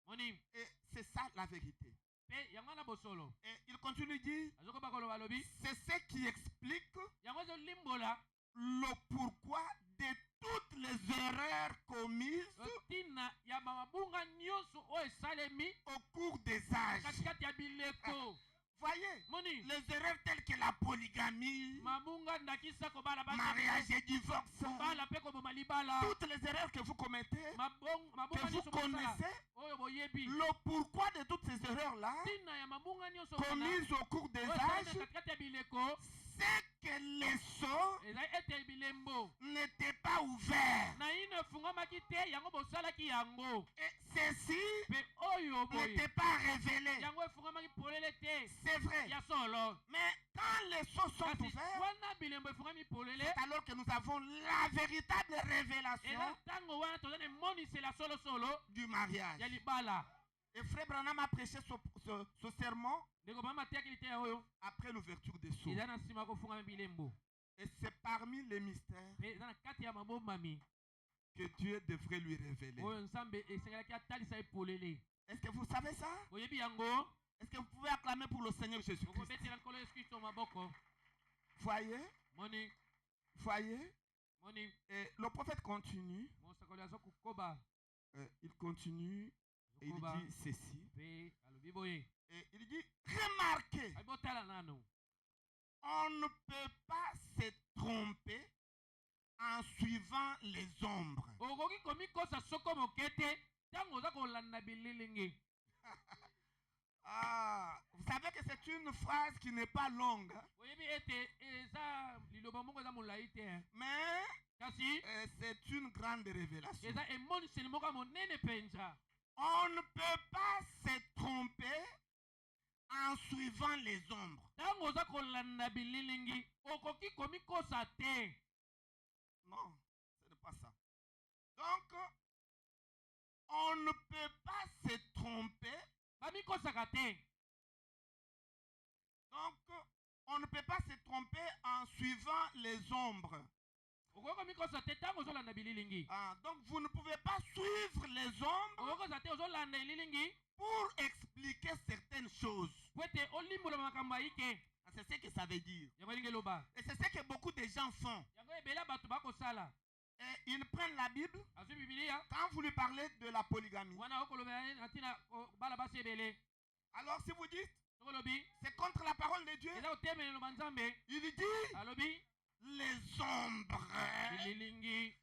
moni Et c'est ça la vérité. mpe yango wana bosolo Et il continue de dire, azokoba koloba lobi c'est ce qui explique yango ezolimbola le pourquoi de toutes les erreurs commises ntina ya bamabunga nyonso oyo esalemi au cours des âges. katikati ya bileko. Voyez? moni Les erreurs telles que la polygamie, mabunga ndakisa kobala basi mariage et divorce, kobala mpe koboma libala toutes les erreurs que vous commettez, mabunga que vous nyonso bosala connaissez, oyo boyebi le pourquoi de toutes ces erreurs-là ntina ya mabunga nyonso wana commises au cours des oyo esalemi âges, na katikati ya bileko c'est que les sceaux ezali ete bilembo n'étaient pas ouverts. na ino efungwamaki te yango bosalaki yango Et ceci mpe oyo boye n'était pas révélé. yango efungwamaki polele te C'est vrai. ya solo. Mais quand les sceaux sont kasi ouverts, wana bilembo efungwami polele c'est alors que nous avons la véritable révélation eza ntango wana toza na emonisela solosolo du mariage. ya libala. Et Frère Branham a prêché ce sermon ndeko mama atiakeli te ya oyo après l'ouverture des sceaux. eza na nsima ya kofungama bilembo Et c'est parmi les mystères mpe eza na kati ya mabombami que Dieu devrait lui révéler. oyo nzambe esengelaki atalisa epolele. Est-ce que vous savez ça? boyebi yango Est-ce que vous pouvez acclamer pour le Seigneur Jésus-Christ? okobetela nkolo yesu kristo maboko. Voyez? moni Voyez? moni Et le prophète continue. mosakoli aza kokoba Il continue et il kokoba dit ceci. mpe alobi boye Et il dit, remarquez, abi botala nano on ne peut pas se tromper en suivant les ombres. okoki komikosa soko moke te ntango oza kolanda bililingi. Vous savez que c'est une phrase qui n'est pas longue, hein, oyebi ete eza liloba moko eza molai te mais kasi c'est une grande révélation. eza emoniseli moko ya monene mpenza. On ne peut pas se tromper en suivant les ombres. ntango oza kolanda bililingi okoki komikosa te. Non, ce n'est pas ça. Donc, on ne peut pas se tromper. bamikosaka te. Donc, on ne peut pas se tromper en suivant les ombres. okoki komikosa te ntango ozolanda bililingi. Donc, vous ne pouvez pas suivre les ombres okokosa te ozolanda elilingi pour expliquer certaines choses. po ete olimbola makambo ayike. C'est ce que ça veut dire. yango elingi eloba Et c'est ce que beaucoup de gens font. yango ebele bato bakosala Et ils prennent la Bible. azwi bibilia Quand vous lui parlez de la polygamie, wana okoloba na ntina bala basi ebele alors si vous dites, sokolobi c'est contre la parole de Dieu, eza kotemelela banzambe il dit, alobi les ombres, lilingi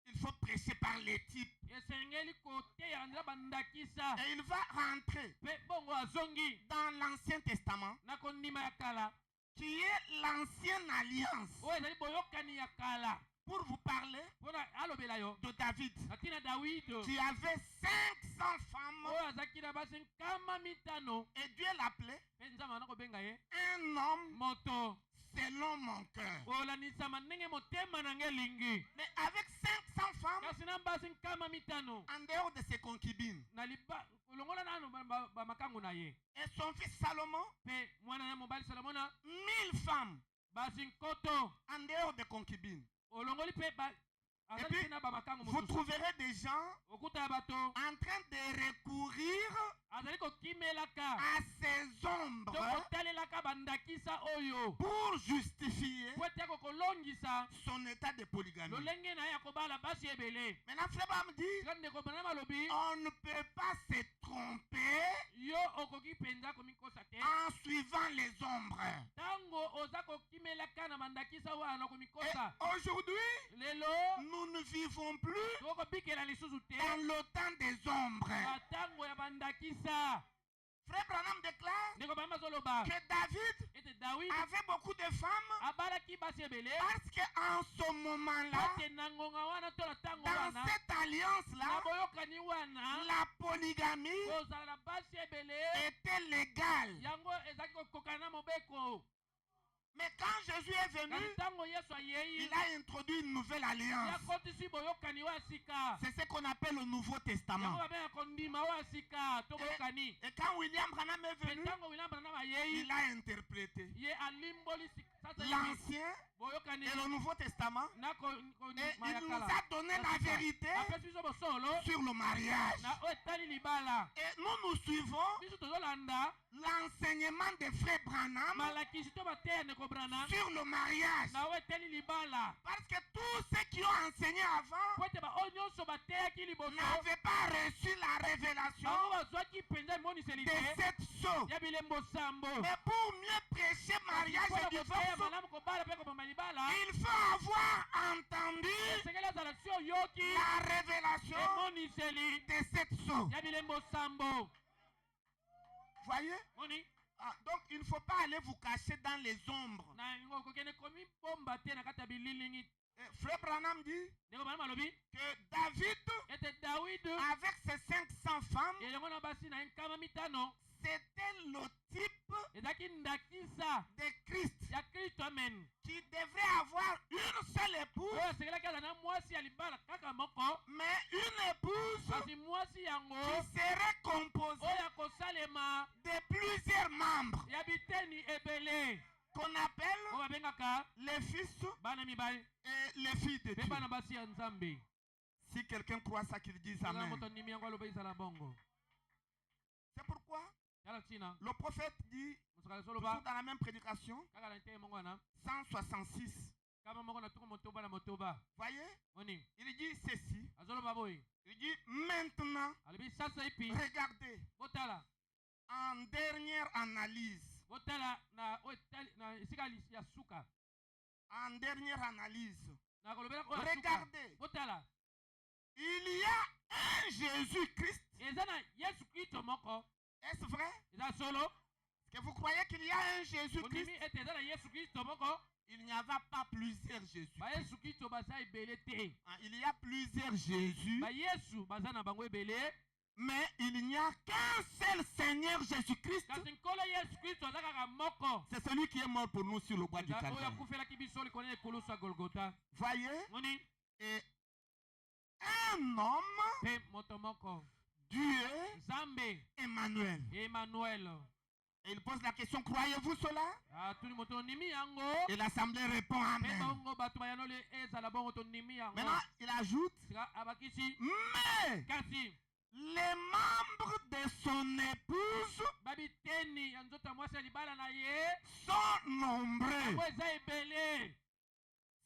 il faut prêcher par les types. esengeli koteya nzela bandakisa Et il va rentrer mpe bongo azongi dans l'Ancien Testament, na kondima ya kala qui est l'ancienne alliance, oyo ezali boyokani ya kala pour vous parler mpona alobela yo de David, na ntina dawidi qui avait 500 femmes, oyo azalaki na basi 500 et Dieu l'appelait mpe nzambe ana kobenga ye un homme moto selon mon cœur. olanisama ndenge motema na nge elingi Mais avec 500 femmes, kasi na basi 500 en dehors de ses concubines, na kolongola nano bamakangu na ye et son fils Salomon, mpe mwana na mobali salomona 1000 femmes, basi nkoto en dehors des concubines. olongoli mpe Et puis, azali na bamakangu vous mosusu trouverez des gens okuta bato en train de recourir azali kokimelaka à ces to ombres kotalelaka bandakisa oyo pour justifier po ete kolongisa son état de polygamie. lolenge na ye ya kobala basi ebele Maintenant, Frère Bam dit, sika ndeko bana malobi on ne peut pas se tromper yo okoki mpenza komikosa te en suivant les ombres. ntango oza kokimelaka na bandakisa wana Et komikosa aujourd'hui, lelo nous ne vivons plus tokobikela lisusu te dans le temps des ombres. na ntango ya bandakisa Frère Branham déclare ndeko bana bazoloba que David ete dawidi avait beaucoup de femmes abalaki basi ebele parce qu'en ce moment-là, ate na ngonga wana to na ntango dans wana cette na alliance-là, boyokani wana la polygamie kozala na basi ebele était légale. yango ezalaki kokokana na mobeko Mais quand Jésus est kasi venu, ntango yesu ayei il a introduit une nouvelle alliance. yakotisi boyokani oyo ya sika C'est ce qu'on appelle le Nouveau yango Testament. babengaka kondima oyo ya sika to boyokani Et quand William Branham est mpe venu, ntango william branham ayei il a interprété ye alimboli l'Ancien boyokani et le Nouveau Testament. na Et kondima ya il nous kala a donné la vérité apesi biso bosolo sur le mariage. na oyo etali libala Et nous suivons biso tozolanda l'enseignement de Frère Branham malakisi to bateya ndeko branham sur le mariage. na oyo etali libala Parce que tous ceux qui ont enseigné avant po ete baoyo nyonso bateyaki liboso n'avaient pas reçu la révélation bango bazwaki mpenza emoniseli de te cette sceau. ya bilembo sambo Mais pour mieux prêcher mariage et koteya divorce, malamu kobala mpe koboma libala il faut avoir entendu esengeli azala si oyoki la révélation emoniseli de cette sceau. ya bilembo sambo Voyez? moni Ah, donc il ne faut pas aller vous cacher dans les ombres. na yango kokende komibomba te na kati ya bililingi Frère Branham dit ndeko bana malobi que David, ete dawidi avec ses 500 femmes, elongo na basi na ye 500 c'était le type ezalaki ndakisa de Christ ya kristo amen qui devrait avoir une seule épouse, oyo asengelaki aza na mwasi ya libala kaka moko mais une épouse kasi mwasi yango qui serait composée oyo akosalema de plusieurs membres ya biteni ebele qu'on appelle oyo babengaka les fils bana mibali et les filles de mpe Dieu. bana basi ya nzambe Si quelqu'un croit ça, qu'il dise eza Amen. moto ndimi yango aloba ezala bongo C'est pourquoi tala ntina le prophète dit, mosakala toujours soloba dans la même prédication, kaka na nte mongo wana 166. kama moko na tuku motoba na motoba Voyez, moni il dit ceci. azoloba boye Il dit maintenant, alobi sasa ipi regardez, botala en dernière analyse, botala na oyo na esika ya suka en dernière analyse, na kolobela oyo ya suka regardez, botala il y a un Jésus-Christ. eza na yesu kristo moko Est-ce vrai? eza solo Est-ce que vous croyez qu'il y a un Jésus-Christ? ondimi ete eza na yesu kristo moko Il n'y avait pas plusieurs Jésus. bayesu kristo baza ebele te Il y a plusieurs Jésus, bayesu baza na bango ebele mais il n'y a qu'un seul Seigneur Jésus-Christ. kasi nkolo yesu kristo aza kaka moko C'est celui qui est mort pour nous sur le bois du eza oyo Calvaire. akufelaki biso likolo ya ekulusu ya golgota Voyez, moni et un homme, mpe moto moko Dieu, nzambe Emmanuel. emmanuel Et il pose la question, croyez-vous cela? atuni moto ondimi yango Et l'assemblée répond mpe Amen. bongo bato bayanoli ezala bongo tondimi yango Maintenant, il ajoute, sika abakisi mais kasi les membres de son épouse babiteni ya nzoto ya mwasi ya libala na ye sont nombreux. yango eza ebele.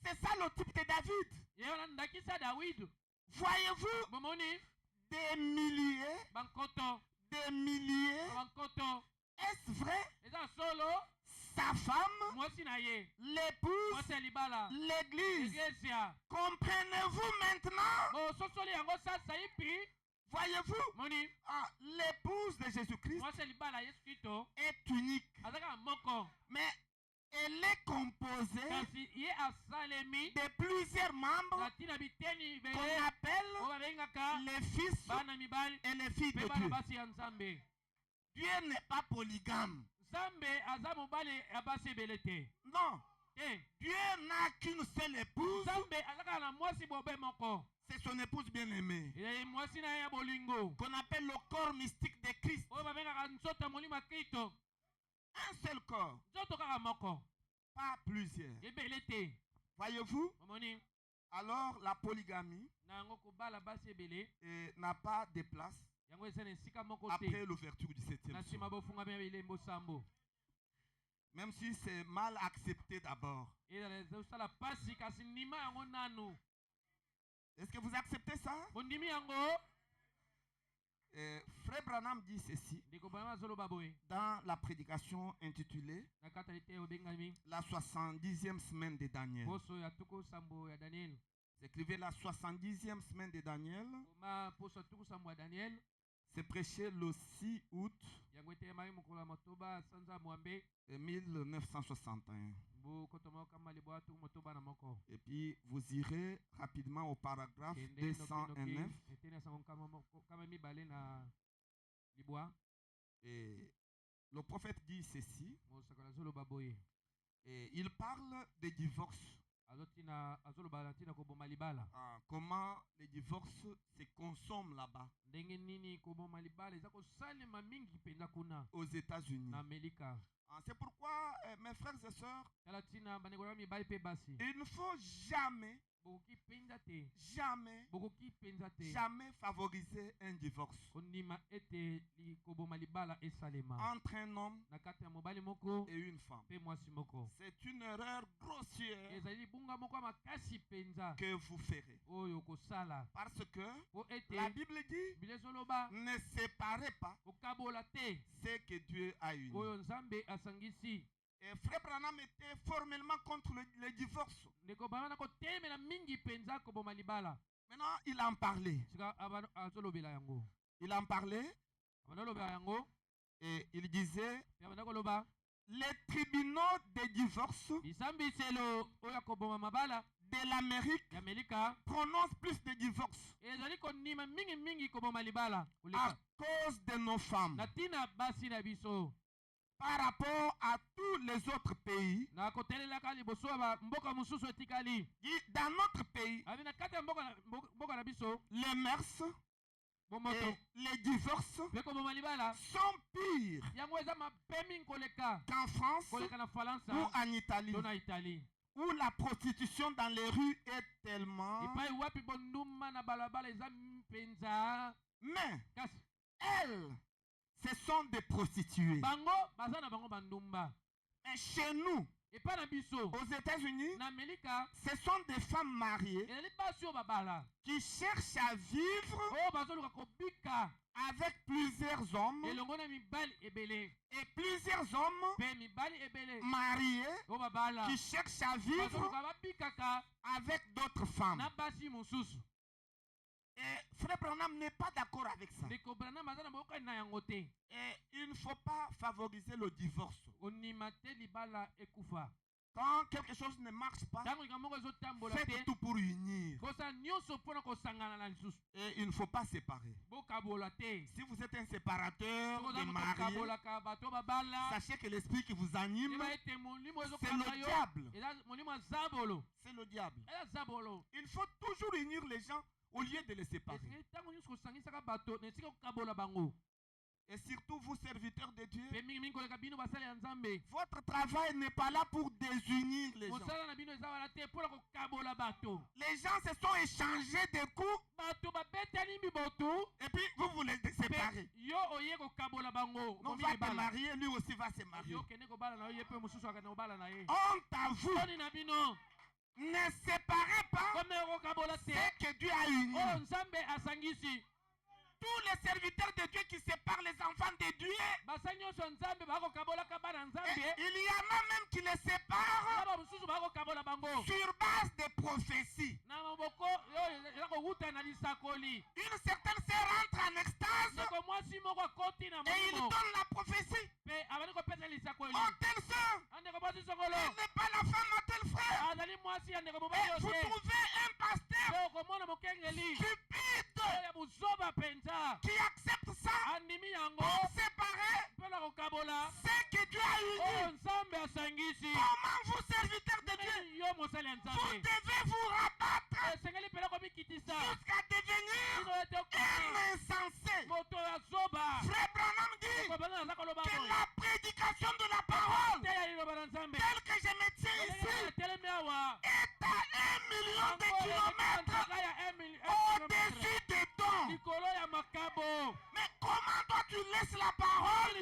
C'est ça le type de David. ye wana ndakisa David. Voyez-vous, bomoni des milliers, bankoto des milliers. bankoto Est-ce vrai? eza solo Sa femme, mwasi na ye l'épouse, mwasi ya libala l'église. eglezia. Comprenez-vous maintenant? bososoli yango sasa ipi Voyez-vous, moni l'épouse de Jésus-Christ mwasi ya libala ya Yesu Kristo est unique, azaka moko mais elle est composée kasi ye asalemi de plusieurs membres na tina biteni qu'on ibele appelle oyo babengaka les fils bana mibali et les filles mpe de bana Dieu. basi ya nzambe. Dieu n'est pas polygame. nzambe aza mobali ya basi ebele te. Non, te Dieu n'a qu'une seule épouse, nzambe azaka na mwasi bobe moko c'est son épouse bien-aimée, mwasi na ye ya bolingo qu'on appelle le corps mystique de Christ. oyo babengaka nzoto ya molimo ya Kristo. Un seul corps, nzoto kaka moko pas plusieurs. ebele te. Voyez-vous, omoni alors la polygamie na yango kobala basi ebele n'a pas de place yango eza na esika moko te après l'ouverture du 7e na nsima jour. bofungami ya bilembo sambo. Même si c'est mal accepté d'abord. ezosala pasi kasi ndima yango nanu. Est-ce que vous acceptez ça? bondimi yango. Frère Branham dit ceci ndeko Branham azoloba boye dans la prédication intitulée na kata lite obengami La 70e semaine de Daniel. poso ya tuku sambo ya Daniel. S'écrivait la 70e semaine de Daniel. oma poso ya tuku sambo ya Daniel. C'est prêché le 6 août yango etelemaki mokolo ya motoba sanza mwambe 1961. bokotoma okamba libwa tuku motoba na moko. Et puis vous irez rapidement au paragraphe 209. eteni ya sango kama mibale na libwa. Et le prophète dit ceci. mosakoli azoloba boye Et il parle de divorce. azoloba na ntina koboma libala. Comment les divorces se consomment là-bas ndenge nini koboma libala eza kosalema mingi mpenza kuna aux États-Unis. na Amerika. C'est pourquoi, mes frères et sœurs, tala ntina bandeko na mibali mpe basi il ne faut jamais, bokoki mpenza te jamais, bokoki mpenza te jamais favoriser un divorce kondima ete koboma libala esalema entre un homme na kati ya mobali moko et une femme. mpe mwasi moko. C'est une erreur grossière ezali libunga moko ya makasi mpenza que vous ferez. oyo kosala Parce que po ete la Bible dit, biblia ezoloba ne séparez pas kokabola te ce que Dieu a uni. oyo nzambe asangisi. Et Frère Branham était formellement contre le divorce. ndeko Branham na kotelemela mingi mpenza koboma libala. Maintenant, il en parlait. sika azolobela yango. Il en parlait abanolobela yango et il disait, mpe abanda koloba les tribunaux de divorce bisambiselo oyo akoboma mabala de l'Amérique ya Amerika prononcent plus de divorces ezali kondima mingi koboma libala à koleka cause de nos femmes na ntina basi na biso par rapport à tous les autres pays. na kotelelaka liboso ya mboka mosusu etikali. Dans notre pays, abi na kati ya mboka na biso les mœurs bomoto et les divorces mpe koboma libala sont pires yango eza mabe mingi koleka qu'en France koleka na Faransa ou en Italie, to na Italie où la prostitution dans les rues est tellement... epai wapi bonduma na balabala eza mpenza. Mais kasi elles, ce sont des prostituées. bango baza na bango bandumba. Mais chez nous, epai na biso aux États-Unis, na Amerika ce sont des femmes mariées ezali basi oyo babala qui cherchent à vivre oyo bazoluka kobika avec plusieurs hommes elongo na mibali ebele et plusieurs hommes mpe mibali ebele mariés oyo babala qui cherchent à vivre bazoluka babikaka avec d'autres femmes. na basi mosusu. Et Frère Branham n'est pas d'accord avec ça. ndeko Branham aza na boyokani na yango te. Et il ne faut pas favoriser le divorce. ondima te libala ekufa. Quand quelque chose ne marche pas, ntango likambo moko ezotambola te faites tout pour unir. kosala nyonso mpona kosangana na lisusu. Et il ne faut pas séparer. bokabola te. Si vous êtes un séparateur soki de oza moto mariés, okabolaka bato babala sachez que l'esprit qui vous anime, yeba ete molimo c'est ezokanga le yo diable. eza molimo ya zabolo. C'est le diable. eza zabolo. Il faut toujours unir les gens au lieu de les séparer. esika ntango nyonso kosangisaka bato na esika kokabola bango. Et surtout vous, serviteurs de Dieu, mpe mingimingi koleka bino basali ya nzambe. votre travail n'est pas là pour désunir les gens. mosala na bino eza wana te mpona kokabola bato. Les gens se sont échangés des coups bato babetani mibotu et puis vous On va te marier, lui aussi va se marier. Honte à vous. Ne séparez pas ce que Dieu a uni. Tous les serviteurs de Dieu qui séparent les enfants de Dieu, il y en a même qui les séparent sur base de prophéties. Une certaine sœur rentre en extase et il donne la prophétie. Oh, telle sœur, elle n'est pas la femme de tel frère. Et vous trouvez un pasteur stupide qui accepte ça pour séparer ce que Dieu a uni. Comment vous, serviteurs de Dieu, vous devez vous rabattre jusqu'à devenir un insensé. Frère Branham dit que la prédication de la parole telle que je me tiens ici est à 1 million de kilomètres au-dessus des dons. Mais comment toi tu laisses la parole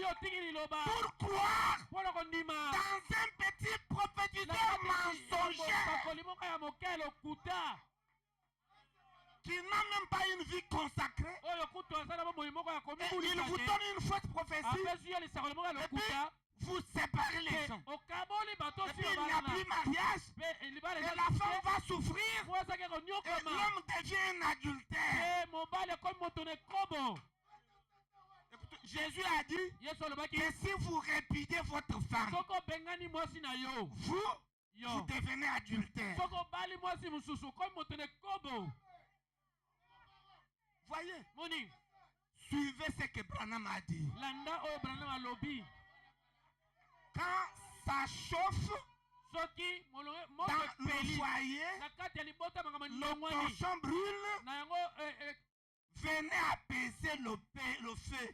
pour croire dans un petit prophétiseur mensonger qui n'a même pas une vie consacrée? Et il vous donne une fausse prophétie et puis vous séparez les gens. Et puis il n'y a plus mariage et la femme va souffrir et l'homme devient un adultère. Jésus a dit que si vous répudiez votre femme, vous devenez adultère. Voyez, suivez ce que Branham a dit. Quand ça chauffe dans le foyer, le torchon brûle, venez apaiser le feu.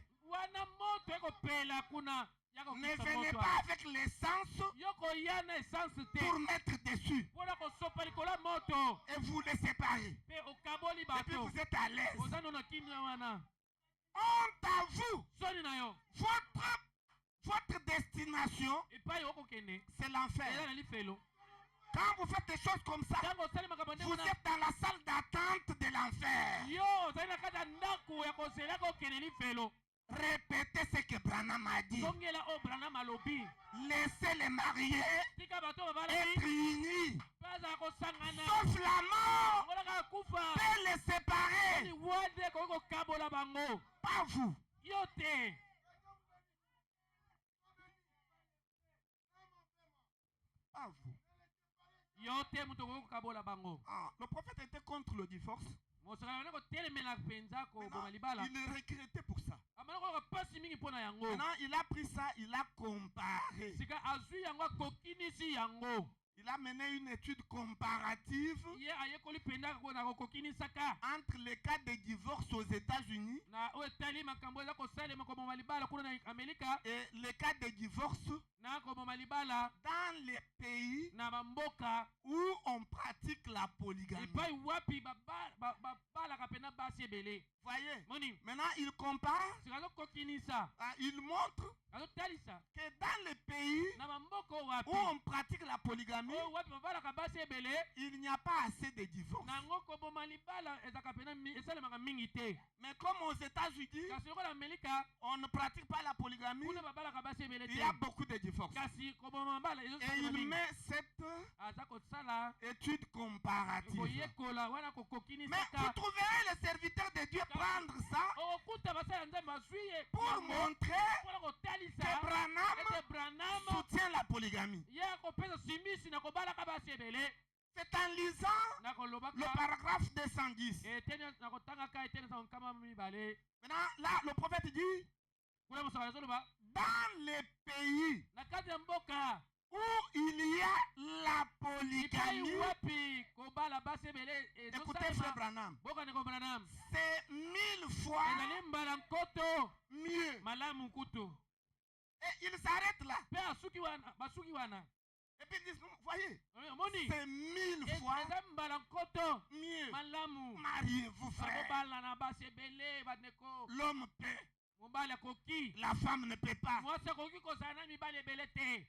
Ne venez pas avec l'essence pour mettre dessus. Et vous les séparez. Et puis vous êtes à l'aise. Honte à vous. Votre destination, c'est l'enfer. Quand vous faites des choses comme ça, vous êtes dans la salle d'attente de l'enfer. Répétez ce que Branham a dit. Laissez les mariés être unis. Sauf la mort peut les séparer. Pas vous. Pas vous. Le prophète était contre le divorce. Maintenant, il est regretté pour ça. Maintenant, il a pris ça, il a comparé. Il a mené une étude comparative entre les cas de divorce aux États-Unis et les cas de divorce dans les pays où on pratique la polygamie. Voyez, maintenant il compare, il montre que dans les pays où on pratique la polygamie, il n'y a pas assez de divorce. Mais comme aux États-Unis, on ne pratique pas la polygamie, il y a beaucoup de divorces. Et il met cette étude comparative. Mais vous trouverez les serviteurs de Dieu prendre ça pour montrer que Branham soutient la polygamie. C'est en lisant le paragraphe 210. Maintenant, là, le prophète dit, dans les pays où il y a la polygamie, écoutez frère Branham, c'est 1000 fois mieux. Et il s'arrête là. Et puis ils disent, voyez, c'est 1000 fois mieux. Mariez-vous, frère. L'homme peut mobali akoki La femme ne peut pas. mwasi akoki kozala na mibali ebele te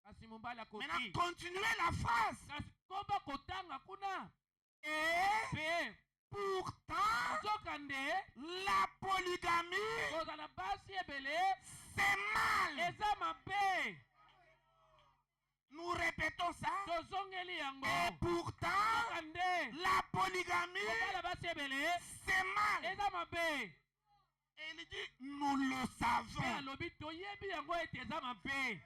kasi mobali akoki Maintenant, continuez la phrase. kasi komba kotanga kuna Et mpe pourtant, nzokande la polygamie, kozala basi ebele c'est mal. eza mabe Nous répétons ça. tozongeli yango Et pourtant, nzokande la polygamie, kobala basi ebele c'est mal. eza mabe Et il dit, nous le mpe savons. alobi toyebi yango ete eza mabe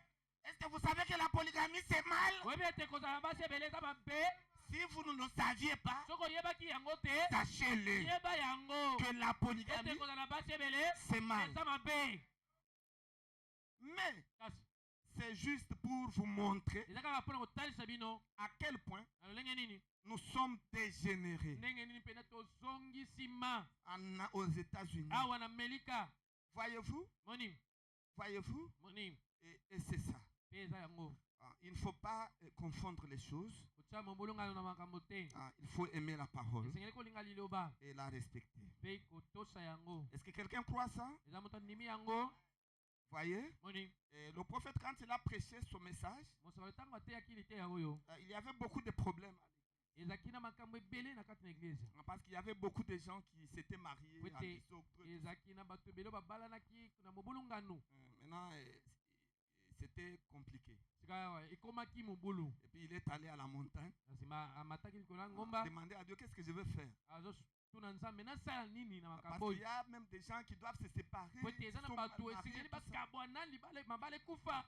Est-ce que vous savez que la polygamie, c'est mal? oyebi ete kozala basi ebele eza mabe Si vous ne le saviez pas, soki oyebaki yango te sachez-le yeba yango que la ete polygamie, kozala basi ebele c'est mal. eza mabe Mais kasi c'est juste pour vous montrer eza kaka mpona kotalisa bino à quel point na lolenge nini nous sommes dégénérés ndenge nini mpena tozongi nsima aux États-Unis. awa na melika Voyez-vous? moni Voyez-vous? moni Et c'est ça. mpe eza yango Il ne faut pas confondre les choses. kotia mobolongano na makambo te Il faut aimer la parole esengeli kolinga liloba et la respecter. mpe kotosa yango Est-ce que quelqu'un croit ça? eza moto andimi yango Voyez? moni Et le prophète, quand il a prêché son message, mosakoli ntango ateyaki liteya oyo il y avait beaucoup de problèmes. ezalaki na makambo ebele na kati na eglize Parce qu'il y avait beaucoup de gens qui s'étaient mariés. Oui, à t'es- Bisocre. ezalaki na bato ebele babalanaki na mobolongano Maintenant, c'était compliqué. sika awa ekomaki mobulu Et puis il est allé à la montagne. na nsima amataki likolo ya ngomba Demander à Dieu qu'est-ce que je veux faire. azotuna nzambe nasala nini na Parce makambo qu'il y oyo a même des gens qui doivent se séparer. po ete eza Ils na sont bato mal mariés, esengeli tout ça. bakabwana mabale kufa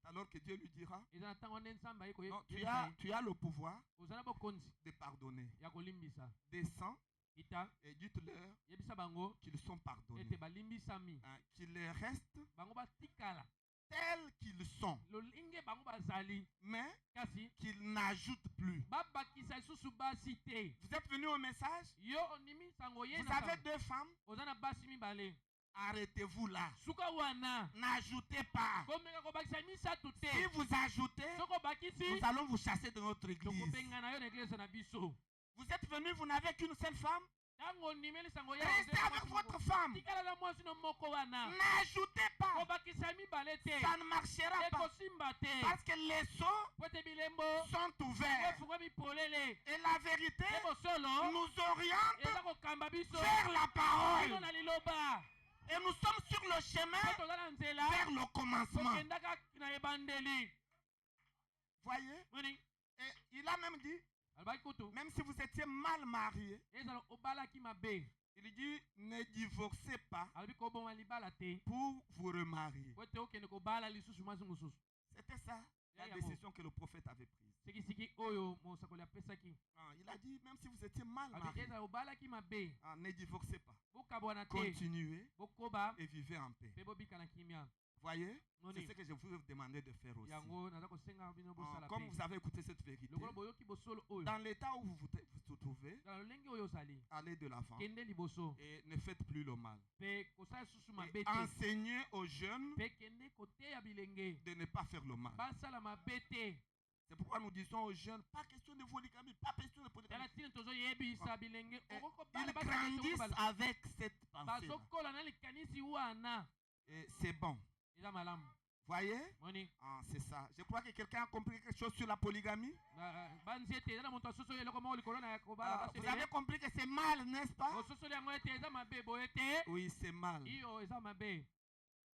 C'est alors que Dieu lui dira, eza na ntango nde nzambe aye non, koyebisa tu as le pouvoir oza na bokonzi de pardonner. ya kolimbisa Descends ita et dites-leur yebisa bango qu'ils sont pardonnés. ete balimbisami Qu'ils restent bango batikala tels qu'ils sont. lolinge bango bazali Mais kasi qu'ils n'ajoutent plus. babakisa lisusu basi te Vous êtes venu au message? yo ondimi sango ye Vous na avez sango. deux femmes? oza na basi mibale Arrêtez-vous là. suka wana N'ajoutez pas. komeka kobakisa misato te Si vous ajoutez, soki obakisi nous allons vous chasser de notre église. tokobengana yo na eglise na biso Vous êtes venu, vous n'avez qu'une seule femme? ntango ondimeli sango ye Restez avec votre femme. tikala na mwasi no moko wana N'ajoutez pas. kobakisa mibale te Ça ne marchera pas. ekosimba te Parce que les seaux po ete bilembo sont ouverts. efungwami polele Et la vérité te bosolo nous oriente eza kokamba biso vers la bino parole. na liloba Et nous sommes sur le chemin po toza na nzela vers le commencement. kokendaka na ebandeli Voyez? moni Et il a même dit, alobaki kutu même si vous étiez mal marié, ezala obalaki mabe il dit, ne divorcez pas alobi koboma libala te pour vous remarier. po ete okende kobala lisusu mwasi mosusu C'était ça la Ya yango. décision que le prophète avait prise. sikisiki oyo mosakoli apesaki Il a dit, même si vous étiez mal alobi marié, ezala obalaki mabe ne divorcez pas. bokabwana te Continuez bokoba et vivez en paix. mpe bobika na kimia Voyez? C'est moni ce que je vous demandais de faire aussi. yango naza kosenga bino bosala Comme pe vous avez écouté cette vérité, lokolo boyoki bosolo oyo dans l'état où vous trouvez, na lolenge oyo ozali allez de l'avant kende liboso et ne faites plus le mal. mpe kosala lisusu Et mabe te enseignez aux jeunes mpe kende koteya bilenge de ne pas faire le mal. basala mabe te C'est pourquoi nous disons aux jeunes, pas question de polygamie, pas question de polygamie. tala ntina tozoyebisa bilenge Ils okokobala grandissent avec cette pensée. bazokola na likanisi wana Et c'est bon. eza malamu Voyez? moni C'est ça. Je crois que quelqu'un a compris quelque chose sur la polygamie. banzi ete eza na moto asosoli eloko moko likolo na ya kobala basi Vous avez compris que c'est mal, n'est-ce pas? ososoli yango ete eza mabe boye te Oui, c'est mal. iyo eza mabe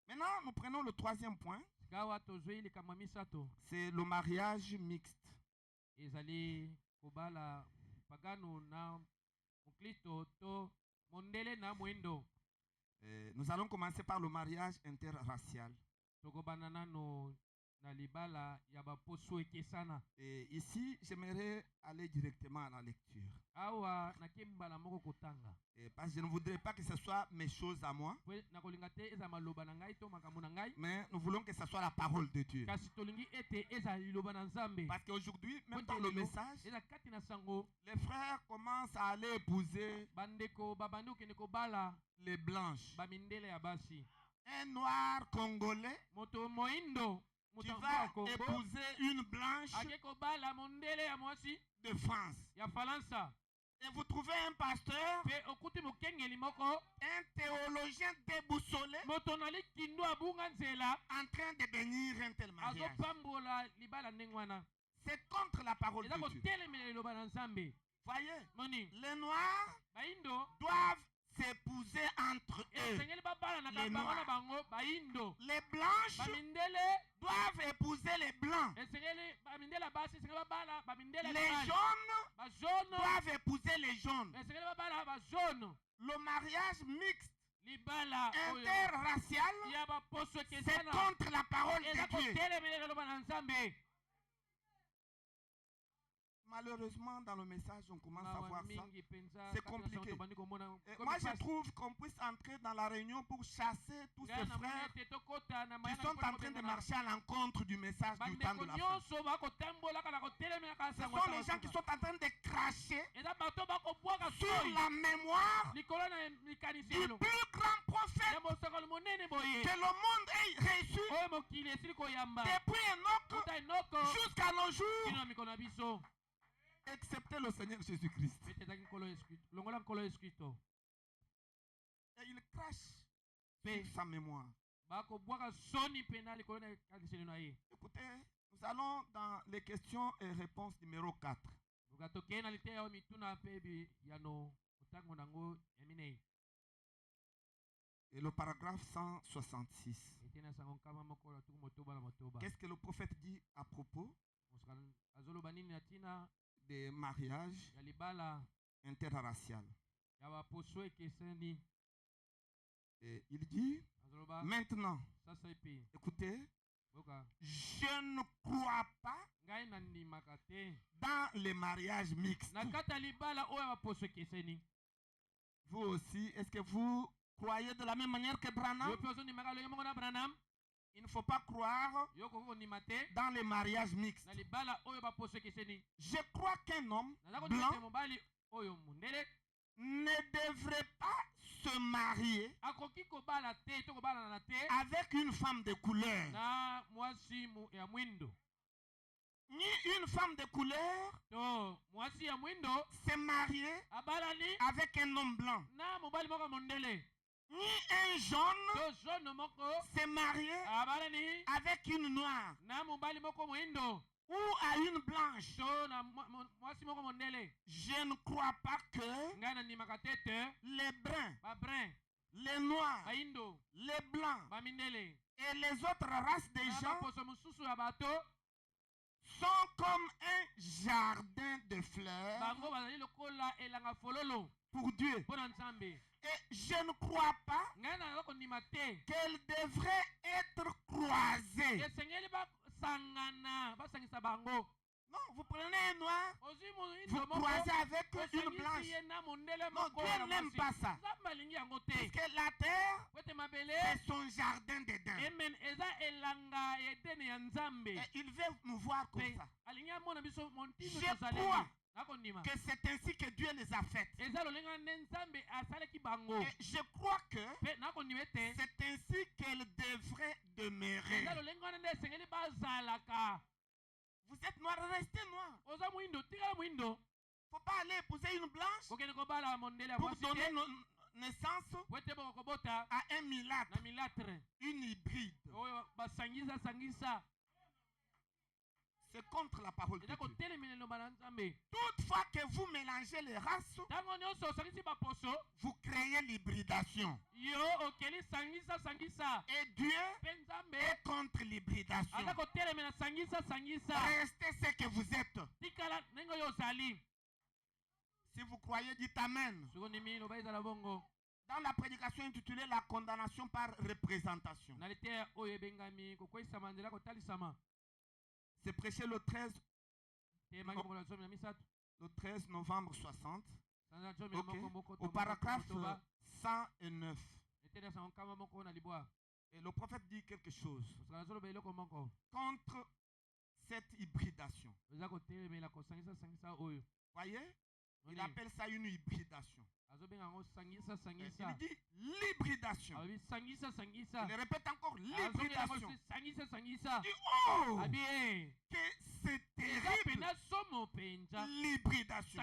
Maintenant, nous prenons le troisième point. gawa tozwi likambo ya misato C'est le mariage mixte. ezali kobala pagano na moklisto to mondele na mwindo Nous allons commencer par le mariage interracial. tokobanda nano na libala ya baposo ekesana Et ici, j'aimerais aller directement à la lecture. awa nakemi mbala moko kotanga Parce que je ne voudrais pas que ce soit mes choses à moi, po nakolinga te eza maloba na ngai to makambo na ngai mais nous voulons que ce soit la parole de Dieu. kasi tolingi ete eza liloba na nzambe Parce qu'aujourd'hui, même Po dans le lelo, message, eza kati na sango les frères commencent à aller épouser bandeko babandi okende kobala les blanches. bamindele ya basi Un noir congolais moto moindo qui moto va ya Kongo épouser une blanche ake kobala mondele ya mwasi de France. ya falansa Et vous trouvez un pasteur, mpe okuti mokengeli moko un théologien théologien déboussolé motonali kindu abunga nzela en train de bénir un tel mariage. azopambola libala ndenge wana C'est contre la parole eza de Dieu. kotelemela liloba na nzambe Voyez, moni les noirs baindo doivent s'épouser entre eux. esengeli babalanaka Les bango na noirs. bango baindo Les blanches bamindele doivent épouser les blancs. esengeli bamindele basi esengeli babala bamindele Les mibali. jaunes bajaune doivent épouser les jaunes. esengeli babala bajaune Le mariage mixte libala oyo interracial, ya baposo c'est ekesana contre la parole eza de Dieu. kotelemela liloba na nzambe. Malheureusement, dans le message, on commence à Mawa voir ça. mingi penza, C'est kati na compliqué. sango tobandi komona Et komi moi, je pasi. trouve qu'on puisse entrer dans la réunion pour chasser tous ces Ngai namoni frères ete tokota na qui mayana sont mpona en train de kobengana. marcher à l'encontre du message du temps bandeko de la fin. nyonso bakotambolaka na kotelemelaka Ce sango sont les gens qui sont en train de cracher eza bato bakobwaka sur soi la mémoire likolo na likanisi du elo plus grand prophète ya mosakoli monene boye que le monde ait reçu oyo mokili esili koyamba depuis Enoch kuta enoko jusqu'à nos jours, kino na mikolo na biso excepté le Seigneur Jésus-Christ. pete ezaki nkolo yesu kristo longola nkolo yesu kristo Et il crache mpe sur sa mémoire. bakobwaka soni mpena likolo na likaniseli na ye. Écoutez, nous allons dans les questions et réponses numéro 4. luka tokei na liteya oyo mituna mpe biyano kotango nango ya minei Et le paragraphe 166. ete na sango nkama moko na tuku motoba na motoba Qu'est-ce que le prophète dit à propos mosakali azoloba nini na ntina des mariages ya libala interraciaux? ya baposo ekeseni. Et il dit, azoloba maintenant, sasa epe écoutez, boka je ne crois pas ngai nandimaka te dans les mariages mixtes. na kati ya libala oyo ya baposo ekeseni. Vous aussi, est-ce que vous croyez de la même manière que Branham? yo mpe ozondimaka lolenge moko na branam Il ne faut pas croire yo koki kondima te dans les mariages mixtes. na libala oyo baposo ekeseni. Je crois qu'un homme naza kondima te blanc mobali oyo mondele ne devrait pas se marier akoki kobala te to kobalana te avec une femme de couleur. na mwasi ya mwindo Ni une femme de couleur to mwasi ya mwindo se marier abalani avec un homme blanc. na mobali moko mondele Ni un jaune to jaune moko se marier abalani avec une noire na mobali moko moindo ou à une blanche. to na mwasi moko mondele. Je ne crois pas que ngai nandimaka te te les bruns, babrun les noirs, baindo les blancs bamindele et les autres races des na gens baposo mosusu ya bato sont comme un jardin de fleurs bango bazali lokola elanga fololo pour Dieu. mpo na nzambe. Et je ne crois pas ngai naza kondima te qu'elles devraient être croisées. esengeli basangana basangisa bango. Non, vous prenez un noir, ozwi vous moindo moko croisez avec une osangisi blanche. ye na mondele Non, moko Dieu n'aime pas ça. nzambe alingi yango te Parce que la terre, po ete mabele c'est son jardin d'Éden. amen eza elanga ya edene ya nzambe Et il veut nous voir comme mpe ça. alingi amona biso montino Je tozaleli crois nakondima que c'est ainsi que Dieu les a faites. eza lolenge na nde nzambe asalaki bango Et je crois que mpe nakondima ete c'est ainsi qu'elles devraient demeurer. eza lolenge wana nde esengeli bazalaka. Vous êtes noir, restez noir. oza mwindo tikala mwindo Il ne faut pas aller épouser une blanche kokende kobala mondele ya pour mwasi donner te naissance po ete boko kobota à un mulâtre, na milatre une hybride. oyo basangisa C'est contre la parole de eza Dieu. kotelemela eloba na nzambe. Toutefois que vous mélangez les races, ntango nyonso osangisi baposo vous créez l'hybridation. yo okeli sangisa Et Dieu mpe nzambe est contre l'hybridation. aza kotelemela sangisa Restez ce que vous êtes. tikala ndenge oyo ozali. Si vous croyez, dites Amen. sikondimi loba ezala bongo Dans la prédication intitulée La condamnation par représentation, na liteya oyo ebengami kokweyisama nzela kotalisama c'est prêché le 13 teyemangi mokolo ya zomi na misato le 13 novembre 60, sanza na zomi na ok, moko moko au paragraphe toba 109. etene sango nkama moko na libwa Et le prophète dit quelque chose kosala nazoloba eloko moko contre cette hybridation. eza kotelemela kosangisa oyo. Voyez, il Oni, appelle ça une hybridation. azobenga yango sangisa Il dit l'hybridation. alobi sangisa Il répète encore azongela yango l'hybridation. sangisa Il dit, oh, abi que c'est eza terrible, pena somo mpenza l'hybridation.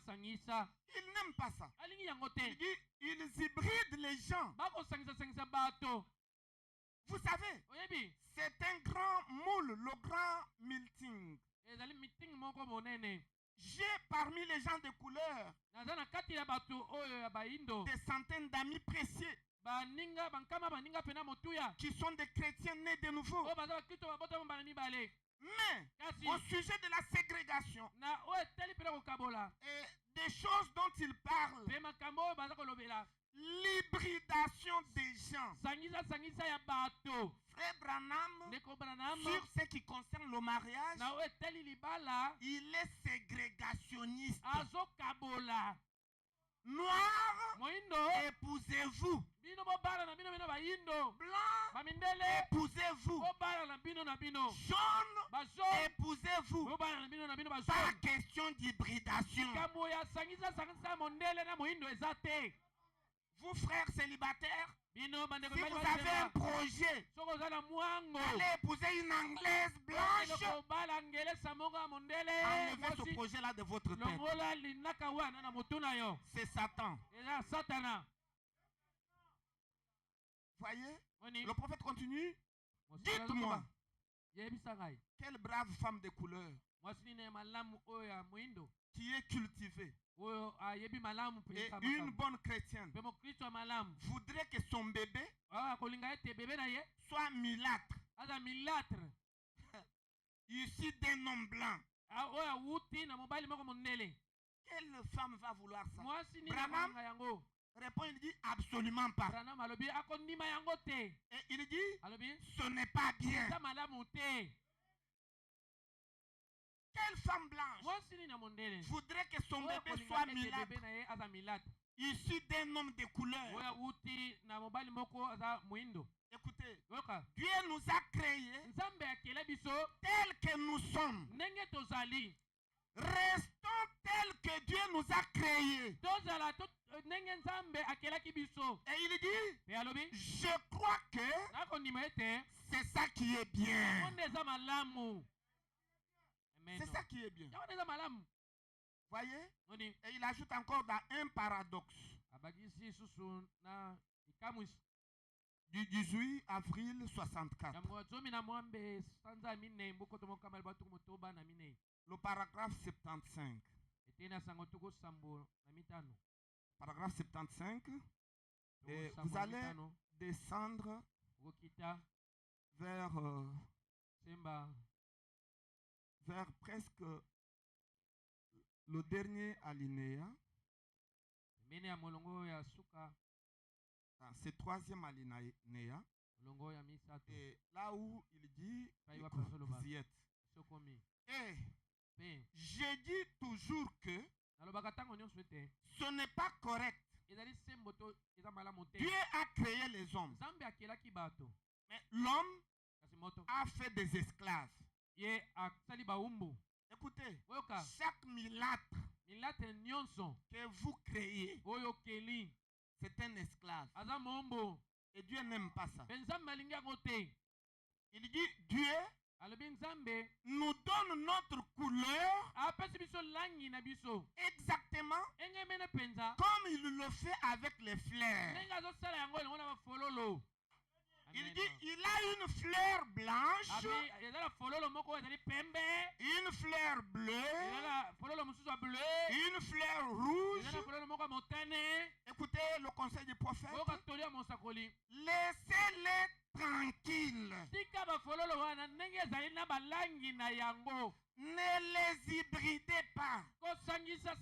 sangisa Il n'aime pas ça. alingi yango Il te dit, ils hybrident les les gens. bakosangisa bato. Vous savez, Oyebi c'est un grand moule, le grand meeting. ezali meeting moko monene. J'ai parmi les gens de couleur Naza na kati ya bato oyo ya baindo. des centaines d'amis précieux Baninga bankama baninga pena motuya. qui sont des chrétiens nés de nouveau. Oyo baza bakristo babotama bana mibale. Mais Kasi au sujet de la ségrégation na oyo etali pena kokabola. et des choses dont ils parlent, Pe makambo oyo baza kolobela. l'hybridation des gens. Sangisa ya bato. Frère Branham, Ndeko Branham. sur ce qui concerne le mariage, Na oyo etali libala. il est ségrégationniste. Azokabola. Noir, Moindo. épousez-vous. Bino bobala na bino baindo. Blanc, Bamindele. épousez-vous. Bobala na bino na bino. Jaune, Bazo. épousez-vous. Bobala na bino bazo. Pas question d'hybridation. Kambo ya sangisa mondele na moindo eza te. Vous, frères célibataires, Bino bandeko si bali vous avez un bazela. projet, Soko za na mwango. allez épouser une anglaise blanche, Loko bala ngelesa mongo ya mondele. enlevez ce projet-là de votre tête. Longola linaka wana na motuna yo. C'est Satan. Eza satana. Voyez, Moni. le prophète continue. Dites-moi, Yebisa ngai. quelle brave femme de couleur Mwasi ne malamu oyo ya moindo. qui est cultivée Oyo ayebi malamu et pe une bonne chrétienne pe mokristo ya malamu. voudrait que son bébé Awa kolinga ete bebe na ye soit milâtre, aza milâtre. issu d'un homme blanc. Oyo awuti na mobali moko mondele. Quelle femme va vouloir ça? Mwasi nini Branham akolinga yango? répond, il dit absolument pas. Branham alobi akondima yango te. Et il dit, Alobi ce n'est pas bien. eza malamu te. Quelle femme blanche Mwasi nini na mondele voudrait que son oyo bébé akolinga soit ete milâtre, bebe na ye aza milâtre. issu d'un homme de couleur? Oyo awuti na mobali moko aza moindo. Écoutez, Yoka Dieu nous a créés nzambe akele biso tels que nous sommes. ndenge tozali. Restons tels que Dieu nous a créés. Tozala ndenge nzambe akelaki biso. Et il dit, Pe alobi je crois que nakondima ete c'est ça qui est bien. yango nde eza malamu. C'est ça qui est bien. Yango nde eza malamu. Voyez? Moni Et il ajoute encore dans un paradoxe abakisi susu na ikamwisi. du 18 avril 64. Yango zomi na mwambe sanza mine mbokoto mokamala batuku motoba na mine. Le paragraphe 75. Etena sango tuko sambo na mitano. Paragraphe 75. Et Tuko vous sambo na allez mitano. descendre Ukokita vers, semba vers presque le dernier alinéa. mene ya molongo ya suka C'est troisième alinéa. molongo ya misato. Et là où il dit Paiwa que pasoloba. vous y êtes. Sokomi. Et Pe je dis toujours que nalobaka tango nyonso ete ce n'est pas correct. ezali sembo to eza malamu te. Dieu a créé les hommes. Nzambe akelaki bato. Mais l'homme Kasi moto a fait des esclaves. ye asali baumbu. Écoutez, Oyoka chaque milâtre milate nyonso que vous créez, oyo keli c'est un esclave. aza mombo. Et Dieu n'aime pas ça. Pe nzambe alingi yango te. Il dit, Dieu Alobi nzambe nous donne notre couleur apesi biso langi na biso exactement engemene penza comme il le fait avec les fleurs. ndenge azosala yango elongo na bafololo. Il dit, il a une fleur blanche, Abi ezala fololo moko ezali pembe, une fleur bleue, ezala fololo mosusu ya bleu, une fleur rouge. ezala fololo moko ya motane. Écoutez le conseil du prophète. Oyoka toli ya mosakoli. Laissez-les tranquilles. Tika bafololo wana ndenge ezali na balangi na yango. Ne les hybridez pas. Kosangisa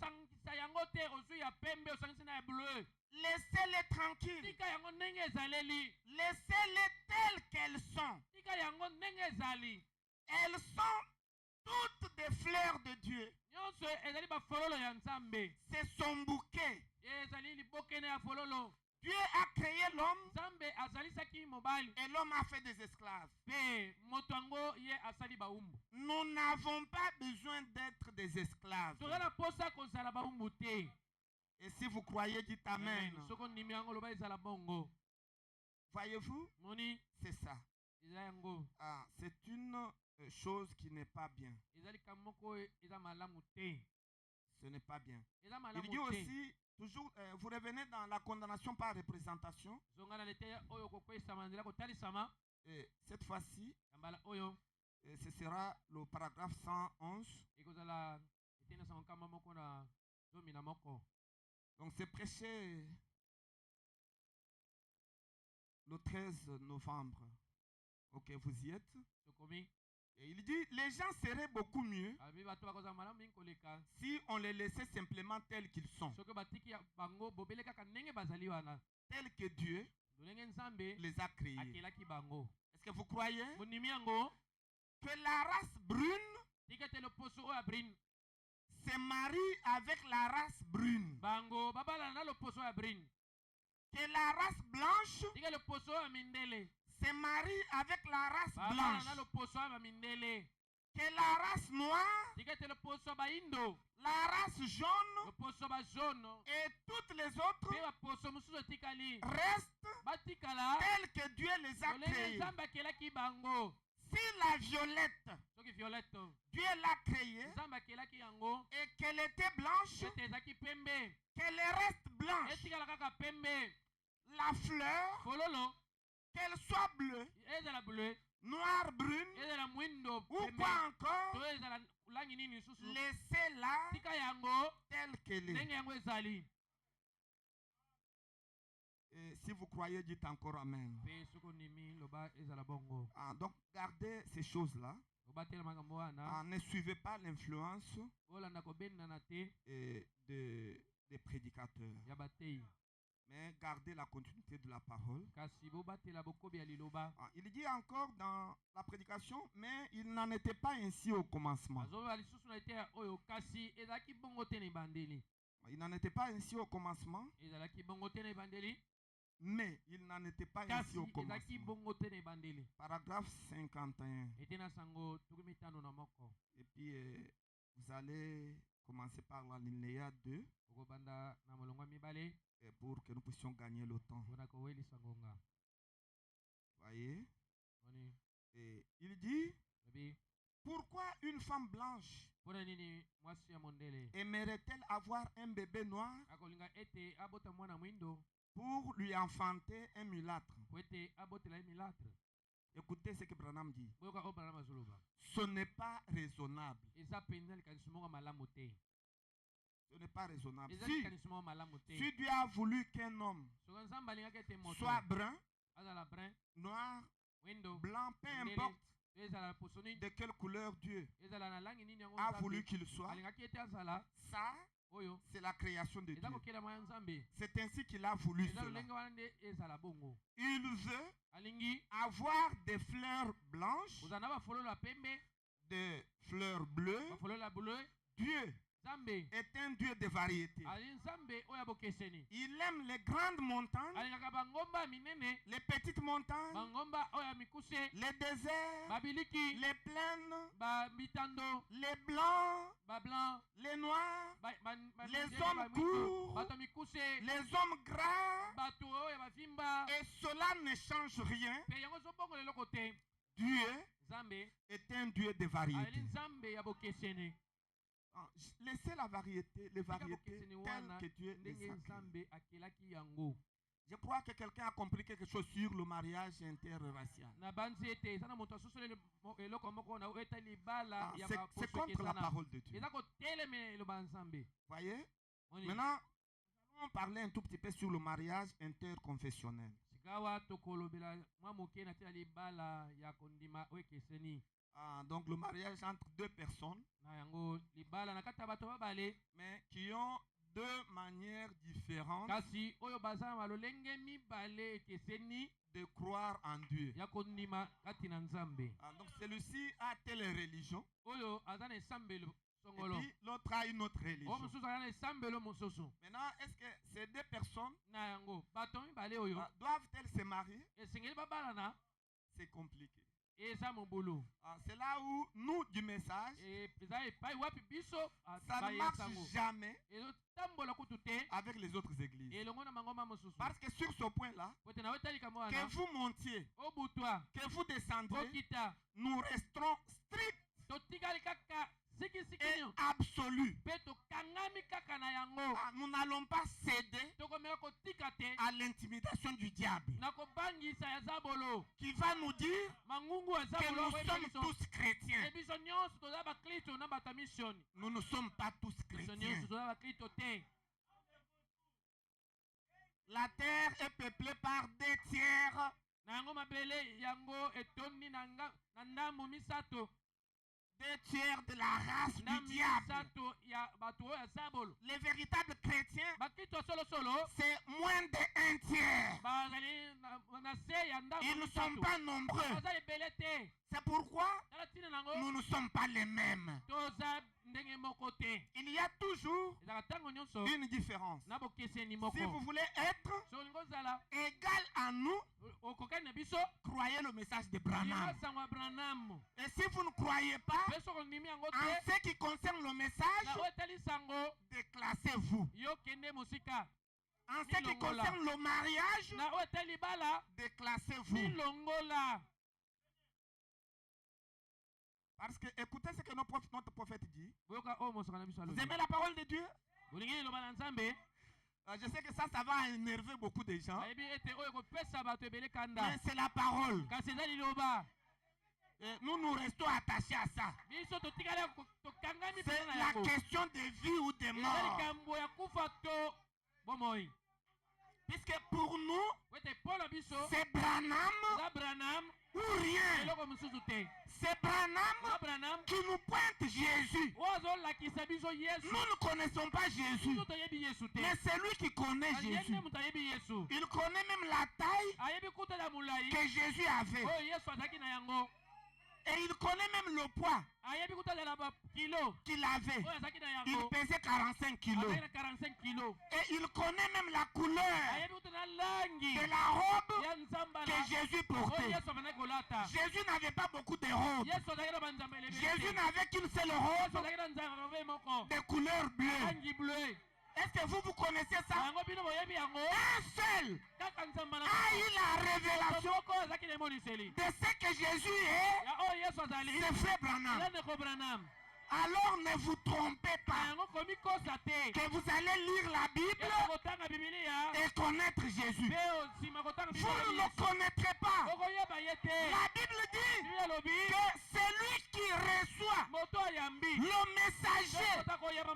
yango te ozwi ya pembe osangisi na ya bleu. Laissez-les tranquilles. Tika yango ndenge ezaleli. Laissez-les telles qu'elles sont. Tika yango ndenge ezali. Elles sont toutes des fleurs de Dieu. Nyonso ezali bafololo ya nzambe. C'est son bouquet. Ezali libokene ya fololo. Dieu a créé l'homme Nzambe azalisaki mobali. et l'homme a fait des esclaves. Pe moto yango ye asali baumbu. Nous n'avons pas besoin d'être des esclaves. Tozala posa kozala baumbu te. Et si vous croyez, dites Amen. Soko ndimi yango loba ezala bongo. Voyez-vous, Moni c'est ça. eza yango. Ah, c'est une chose qui n'est pas bien. Ezali kamoko eza malamu te. Ce n'est pas bien. Eza Il malamu dit te. aussi toujours, vous revenez dans la condamnation par représentation. Et cette fois-ci, ce sera le paragraphe 111. Donc c'est prêché le 13 novembre. Ok, vous y êtes. Et il dit, les gens seraient beaucoup mieux si on les laissait simplement tels qu'ils sont. Tels que Dieu les a créés. Est-ce que vous croyez que la race brune se marie avec la race brune? Que la race blanche se marie avec la race blanche. Que la race noire, la race jaune et toutes les autres restent telles que Dieu les a créées. Si la violette, Dieu l'a créée et qu'elle était blanche, qu'elle reste blanche. La fleur, qu'elle soit bleue, noire, brune, ou quoi encore, laissez-la telle qu'elle est. Et si vous croyez, dites encore Amen. Ah, donc gardez ces choses-là. Ah, ne suivez pas l'influence des prédicateurs. Mais gardez la continuité de la parole. Ah, il dit encore dans la prédication, mais il n'en était pas ainsi au commencement. Il n'en était pas ainsi au commencement. Mais il n'en était pas ainsi au commencement. Paragraphe 51. Et puis vous allez commencer par l'alinéa 2. Pour que nous puissions gagner le temps. Voyez? Et il dit, pourquoi une femme blanche aimerait-elle avoir un bébé noir pour lui enfanter un mulâtre? Écoutez ce que Branham dit. Ce n'est pas raisonnable. Ce n'est pas raisonnable. Si Dieu a voulu qu'un homme soit brun, noir, blanc, peu importe de quelle couleur Dieu a voulu qu'il soit, ça, c'est la création de Dieu. C'est ainsi qu'il a voulu cela. Il veut avoir des fleurs blanches, des fleurs bleues. Dieu est un Dieu de variété. Il aime les grandes montagnes, les petites montagnes, les déserts, les plaines, les blancs, les noirs, les hommes courts, les hommes gras. Et cela ne change rien. Dieu est un Dieu de variété. Laissez la variété, les variétés telles que Dieu les a créées. Je crois que quelqu'un a compris quelque chose sur le mariage interracial. C'est contre la parole de Dieu. Voyez? Maintenant, nous allons parler un tout petit peu sur le mariage interconfessionnel. Donc le mariage entre deux personnes, mais qui ont deux manières différentes de croire en Dieu. Donc celui-ci a telle religion, et puis l'autre a une autre religion. Maintenant, est-ce que ces deux personnes doivent-elles se marier? C'est compliqué. C'est là où nous, du message, ça ne marche jamais avec les autres églises. Parce que sur ce point-là, que vous montiez, que vous descendiez, nous resterons stricts et absolue. Nous n'allons pas céder à l'intimidation du diable qui va nous dire que nous sommes tous chrétiens. Nous ne sommes pas tous chrétiens. La terre est peuplée par 2 tiers. 2 tiers de la race du diable. Les véritables chrétiens, c'est moins de 1 tiers. Ils ne sont pas nombreux. C'est pourquoi nous ne sommes pas les mêmes. Il y a toujours une différence. Si vous voulez être égal à nous, croyez le message de Branham. Et si vous ne croyez pas, en ce qui concerne le message, déclassez-vous. En ce qui concerne le mariage, déclassez-vous. Parce que écoutez ce que notre prophète dit. Vous aimez la parole de Dieu? Je sais que ça va énerver beaucoup de gens. Mais c'est la parole. Et nous restons attachés à ça. C'est la question de vie ou de mort. Puisque pour nous, c'est Branham ou rien. C'est Branham qui nous pointe Jésus. Nous ne connaissons pas Jésus, mais c'est lui qui connaît Jésus. Il connaît même la taille que Jésus avait. Et il connaît même le poids qu'il avait. Il pesait 45 kilos. Et il connaît même la couleur de la robe que Jésus portait. Jésus n'avait pas beaucoup de robes. Jésus n'avait qu'une seule robe de couleur bleue. Est-ce que vous connaissez ça? Un seul a eu la révélation de ce que Jésus est, c'est Frère Branham. Alors ne vous trompez pas que vous allez lire la Bible et connaître Jésus. Vous ne le connaîtrez pas. La Bible dit que celui qui reçoit le messager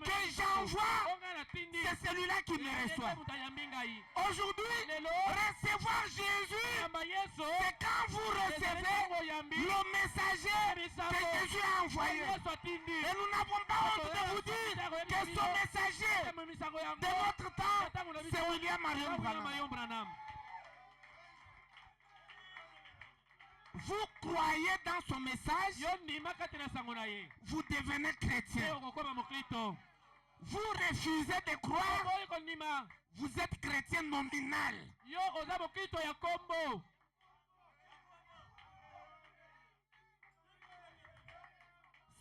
que j'envoie, c'est celui-là qui me reçoit. Aujourd'hui, recevoir Jésus, c'est quand vous recevez le messager que Jésus a envoyé. Et nous n'avons pas honte de vous dire que ce messager de notre temps, c'est William Marion Branham. Vous croyez dans son message, vous devenez chrétien. Vous refusez de croire, vous êtes chrétien nominal.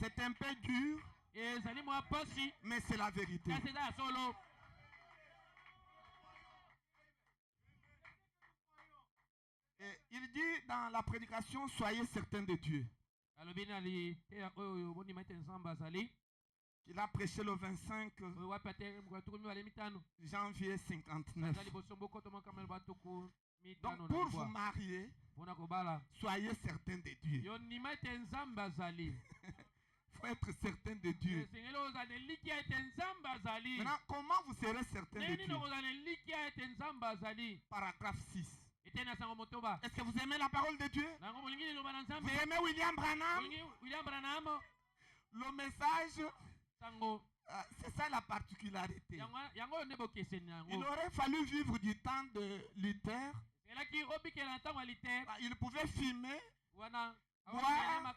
C'est un peu dur, mais c'est la vérité. Et il dit dans la prédication, soyez certains de Dieu. Il a prêché le 25 janvier 59. Donc pour vous marier, soyez certains de Dieu. Il faut être certain de Dieu. Maintenant, comment vous serez certain de Dieu? Paragraphe 6. Est-ce que vous aimez la parole de Dieu? Vous aimez William Branham? Le message, c'est ça la particularité. Il aurait fallu vivre du temps de Luther. Il pouvait fumer, boire,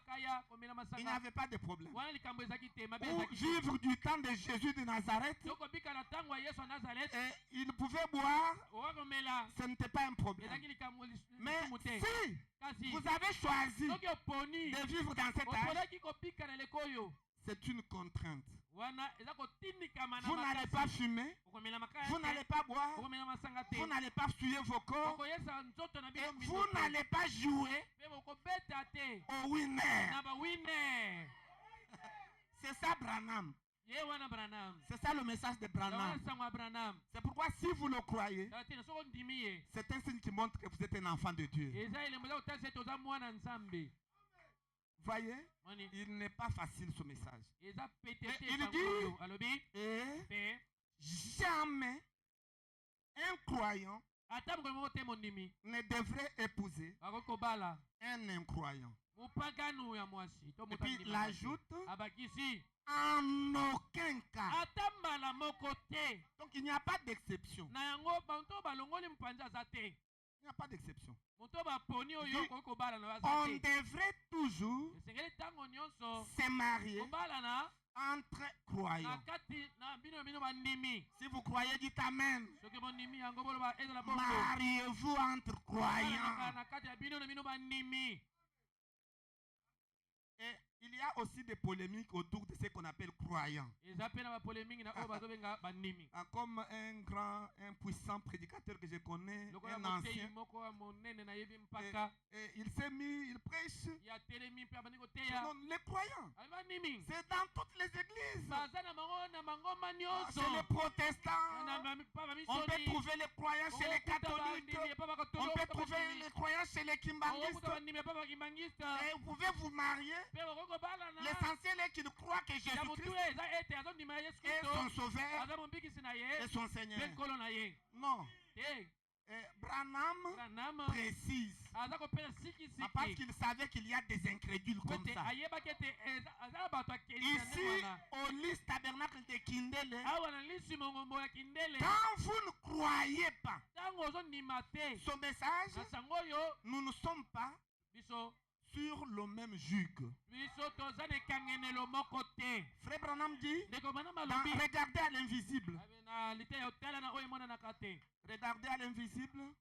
il n'y avait pas de problème. Ou vivre du temps de Jésus de Nazareth, et il pouvait boire, ce n'était pas un problème. Mais si vous avez choisi de vivre dans cet âge, c'est une contrainte. Vous n'allez pas fumer, vous n'allez pas boire, vous n'allez pas souiller vos corps, et vous n'allez pas jouer au winner. C'est ça Branham. Ye wana Branham. C'est ça le message de Branham. Branham. C'est pourquoi si vous le croyez, Tatina soko ndimiye. c'est un signe qui montre que vous êtes un enfant de Dieu. Eza ile mboza utase toza mwana nzambe. Voyez, Moni. il n'est pas facile ce message. Eza petete il bangoyo. dit, Alobi. et jamais un croyant Ata mko moko te mondimi. ne devrait épouser Bakoko bala. un incroyant. Mupagano ya mwasi. To Et puis il ajoute, abakisi. en aucun cas. Ata mbala moko te. Donc il n'y a pas d'exception. Na yango banto balongoli mpanja za te. Il n'y a pas d'exception. Moto ba poni oyo koko bala na On za te. devrait toujours Esengeli tango nyonso. se marier Kobala na entre croyants. nakati na bino bino bandimi. Si vous croyez, dites Amen. Soki bondimi yango boloba ezala bongo. Mariez-vous entre croyants. Nakati ya bino na bino bandimi. Et il y a aussi des polémiques autour de ce qu'on appelle croyants. Eza pe na ba polémique na oyo bazobenga bandimi. Comme un puissant prédicateur que je connais, Lokola un moteyi ancien, moko ya monene na yebi mpaka. et il s'est mis, il prêche. Ya telemi pe abandi koteya. Non, les croyants, Abi bandimi. c'est dans toutes les églises. Baza na mangoma nyonso. Chez les protestants, Na pa ba on peut misoni. trouver les croyants chez les catholiques. On peut trouver les croyants chez les kimbangistes. Et vous pouvez vous marier. L'essentiel est qu'ils croient que Jésus-Christ est son sauveur et son Seigneur. Non. Branham précise. Parce qu'il savait qu'il y a des incrédules comme ça. Ici, au Lys Tabernacle de Kindele, quand vous ne croyez pas son message, nous ne sommes pas sur le même joug. Frère Branham dit, regardez à l'invisible. Regardez à l'invisible.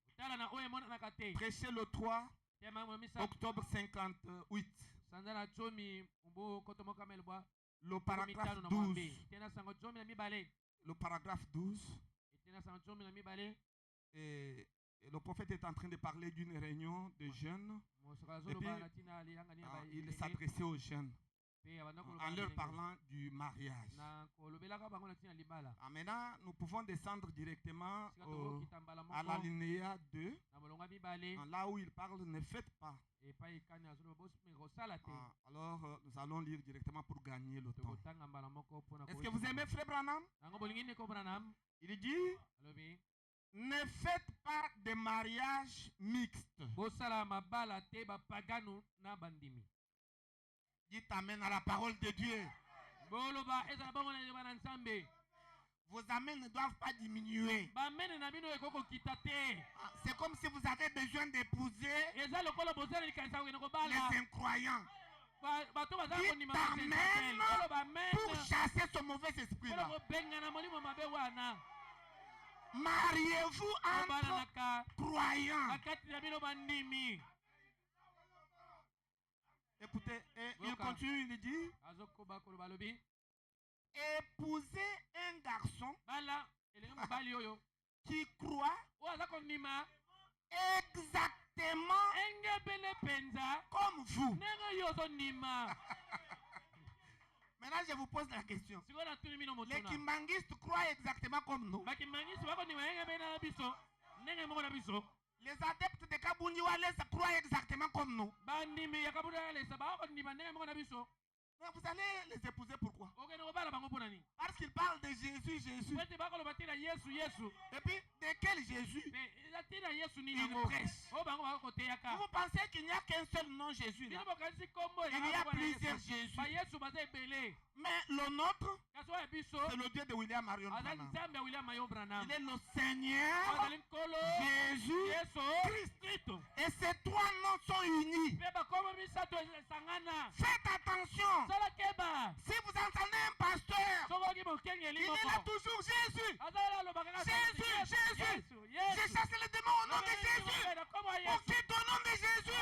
Prêchez le 3 octobre 58. Le paragraphe 12. Le paragraphe 12. Et le prophète est en train de parler d'une réunion de jeunes. Et puis, il s'adressait aux jeunes en leur parlant du mariage. Maintenant, nous pouvons descendre directement à l'alinéa 2, là où il parle ne faites pas. Alors, nous allons lire directement pour gagner le temps. Est-ce que vous aimez Frère Branham? Il dit, ne faites pas de mariage mixte. Dites Amen à la parole de Dieu. Vos amens ne doivent pas diminuer. C'est comme si vous avez besoin d'épouser les incroyants. Dites Amen pour chasser ce mauvais esprit-là. Mariez-vous entre croyants. Écoutez, il continue, il dit, épousez un garçon qui croit exactement comme vous. Maintenant, je vous pose la question. Les kimbangistes croient exactement comme nous. Les adeptes de Kabundiwale croient exactement comme nous. Mais vous allez les épouser pourquoi? Parce qu'ils parlent de Jésus, Jésus. Et puis, de quel Jésus ils prêchent? Vous pensez qu'il n'y a qu'un seul nom Jésus là? Il y a plusieurs Jésus. Mais le nôtre, c'est le Dieu de William Marion Branham. Il est le Seigneur Jésus Christ. Et ces trois noms sont unis. Faites attention. Si vous entendez un pasteur, il est là toujours Jésus. Jésus, Jésus. Je chasse les démons au nom de Jésus. Au quitte au nom de Jésus.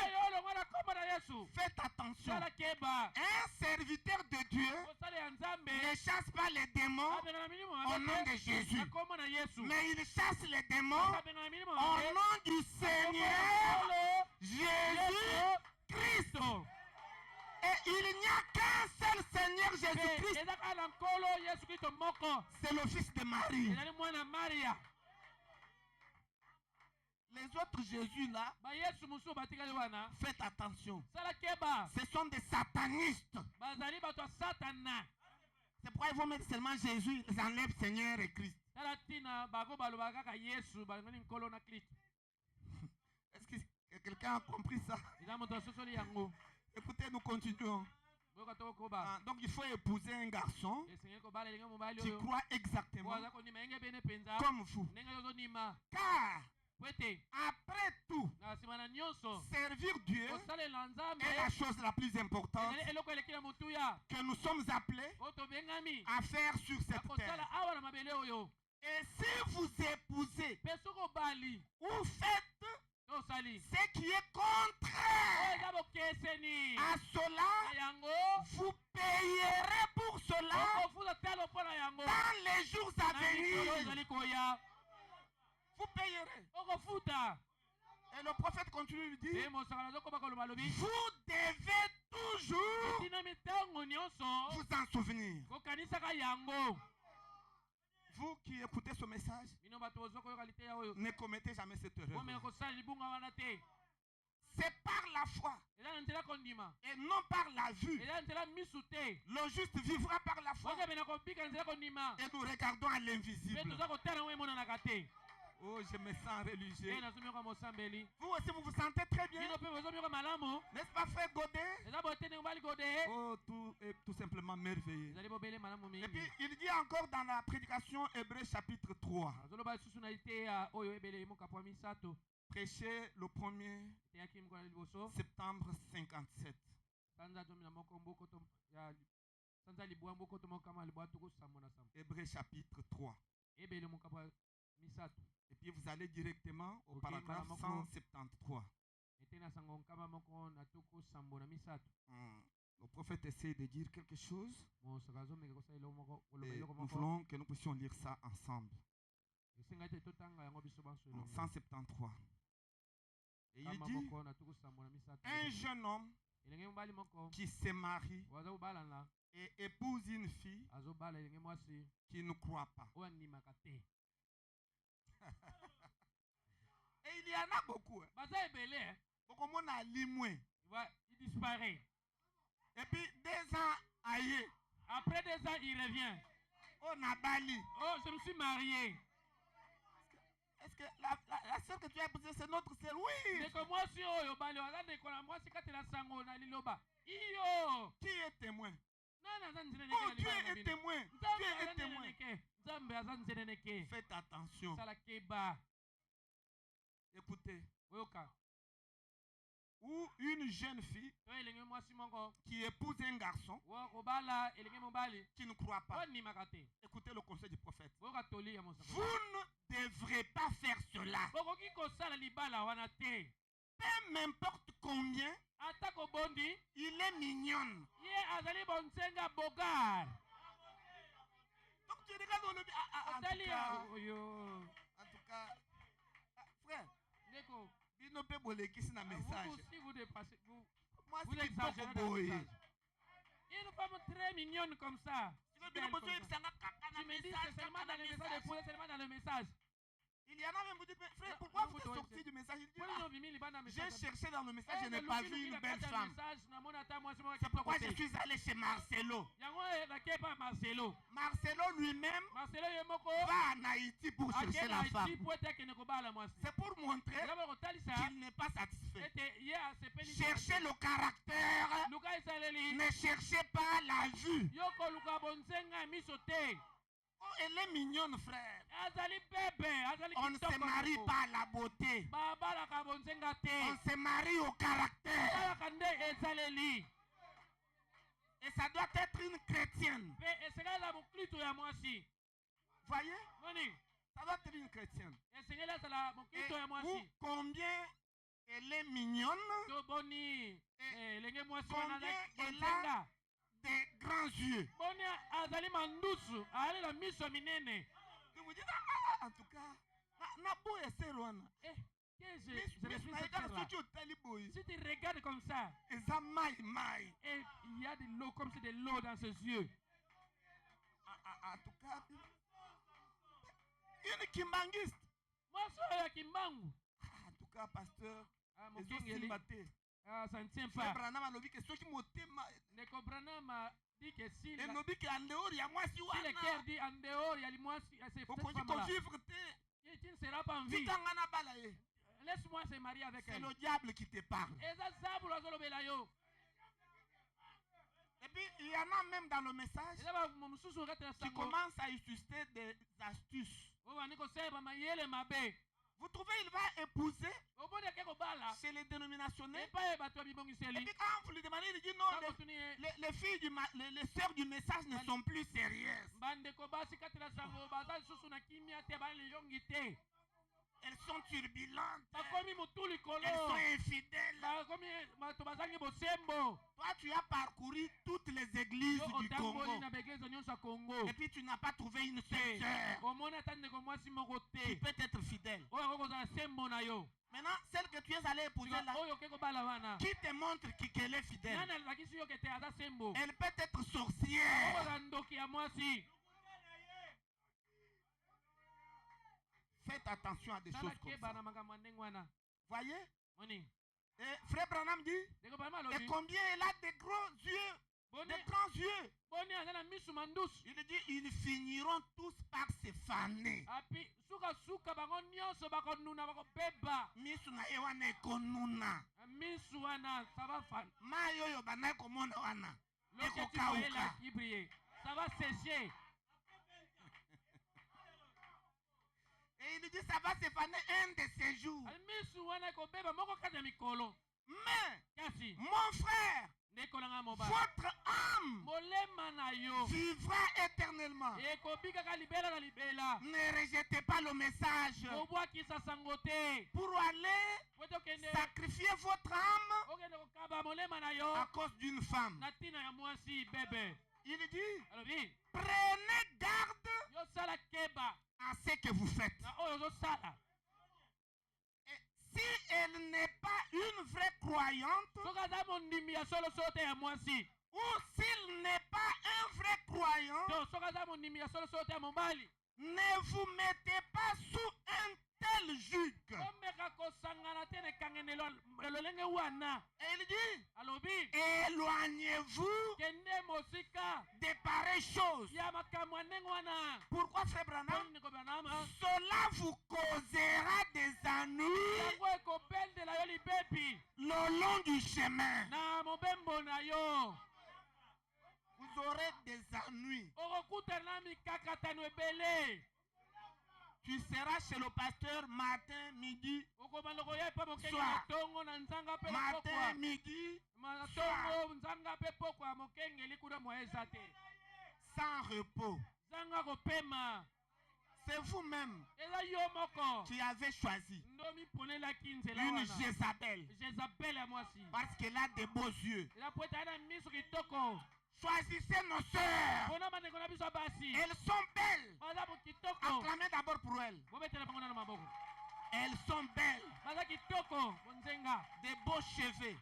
Faites attention. Un serviteur de Dieu ne chasse pas les démons au nom de Jésus. Mais il chasse les démons au nom du Seigneur Jésus Christ. Et il n'y a qu'un seul Seigneur. Seigneur Jésus-Christ, c'est le fils de Marie. Les autres Jésus là, faites attention. Ce sont des satanistes. C'est pourquoi ils vont mettre seulement Jésus, ils enlèvent Seigneur et Christ. Est-ce que quelqu'un a compris ça? Écoutez, nous continuons. Donc il faut épouser un garçon qui croit exactement comme vous. Car après tout, servir Dieu est la chose la plus importante que nous sommes appelés à faire sur cette terre. Et si vous épousez ou faites ce qui est contraire à cela, vous payerez pour cela dans les jours à venir. Vous payerez. Et le prophète continue de dire, vous devez toujours vous en souvenir. Vous qui écoutez ce message, ne commettez jamais cette erreur. C'est par la foi et non par la vue. Le juste vivra par la foi. Et nous regardons à l'invisible. Oh, je me sens religieux. Vous aussi, vous vous sentez très bien. N'est-ce pas, frère Godet? Oh, tout simplement merveilleux. Et puis, il dit encore dans la prédication Hébreux chapitre 3. Prêché le 1er septembre 57. Hébreux chapitre 3. Et puis vous allez directement au paragraphe 173. Le prophète essaie de dire quelque chose. Et nous voulons que nous puissions lire ça ensemble. 173. Et il dit, un jeune homme qui se marie et épouse une fille qui ne croit pas. Et il y en a beaucoup. Beaucoup de monde Il disparaît. Et puis 2 ans ailleurs. Après 2 ans, il revient. Oh, Nabali. Oh, je me suis marié. Est-ce que la soeur que tu as épousée, c'est notre soeur? Oui. C'est que moi, si moi, c'est quand la sango na liloba. Qui est témoin? Oh, Dieu est témoin. Dieu est témoin. Faites attention. Écoutez. Ou une jeune fille qui épouse un garçon qui ne croit pas. Écoutez le conseil du prophète. Vous ne devrez pas faire cela. Peu m'importe combien il est mignonne. Donc tu regardes dans le... En tout cas, frère, il ne peut pas qui c'est un message. Moi, c'est une femme très mignonne comme ça. Tu me dis c'est seulement dans le message, seulement dans le message. Il y en a même qui disent, frère, pourquoi vous êtes sorti du message? Il dit, j'ai cherché dans le message, je n'ai pas vu une belle femme. C'est pourquoi je suis allé chez Marcelo. Marcelo lui-même va en Haïti pour chercher la femme. C'est pour montrer qu'il n'est pas satisfait. Cherchez le caractère, ne cherchez pas la vue. Oh, elle est mignonne, frère. On ne se marie pas à la beauté. On se marie au caractère. Et ça doit être une chrétienne. Voyez? Ça doit être une chrétienne. Et combien elle est mignonne. Et combien elle a des grands yeux. Et vous dites, en tout cas, Nabo et Serwana. détruire cette terre-là. Si tu regardes comme ça, et il y a de l'eau comme c'est de l'eau dans ses yeux. En tout cas, une kimbangiste. Moi, je suis kimbangu. En tout cas, pasteur, ça ne tient pas. Neko Branham a dit que si le cœur dit en dehors, il y a moi, c'est cette femme-là. Tu ne seras pas en vie. Laisse-moi se marier avec elle. C'est le diable qui te parle. Et puis, il y en a même dans le message qui commencent à utiliser des astuces. Vous trouvez, il va épouser chez les dénominationnels. Et puis quand vous lui demandez, il dit non, les filles, les sœurs du message ne sont plus sérieuses. Elles sont turbulentes. Elles sont infidèles. Toi, tu as parcouru toutes les églises du Congo. Et puis tu n'as pas trouvé une seule sœur qui peut être fidèle. Maintenant, celle que tu es allé épouser là, qui te montre qu'elle est fidèle? Elle peut être sorcière. Faites attention à des choses comme ça. Voyez? Et Frère Branham dit, et combien elle a de gros yeux, de grands yeux. Il dit, ils finiront tous par se faner. Misu na ye wana ekonuna. Mayo yo bana komona wana. Ekokauka. Ça va sécher. Et il dit ça va se faner un de ces jours. Mais mon frère, votre âme vivra éternellement. Ne rejetez pas le message pour aller sacrifier votre âme à cause d'une femme. Il dit, prenez garde à ce que vous faites. Et si elle n'est pas une vraie croyante, ou s'il n'est pas un vrai croyant, ne vous mettez pas sous un tel joug. Et il dit, éloignez-vous des pareilles choses. Pourquoi, Frère Branham? Cela vous causera des ennuis le long du chemin. Vous aurez des ennuis. Tu seras chez le pasteur matin, midi, soir. Matin, midi, soir. Sans repos. C'est vous-même qui avez choisi une Jézabel parce qu'elle a des beaux yeux. Choisissez nos sœurs. Elles sont belles. Acclamez d'abord pour elles. Elles sont belles. Des beaux cheveux.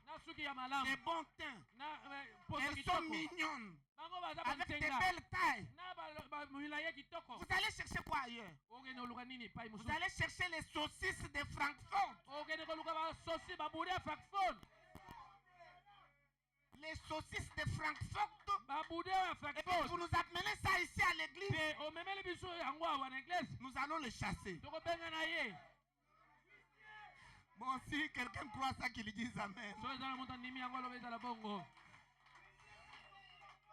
Des bons teints. Elles sont mignonnes. Avec des belles tailles. Vous allez chercher quoi ailleurs? Vous allez chercher les saucisses de Francfort. Les saucisses de Francfort. Et puis vous nous amenez ça ici à l'église. Nous allons les chasser. Bon, si quelqu'un croit ça, qu'il dise amen.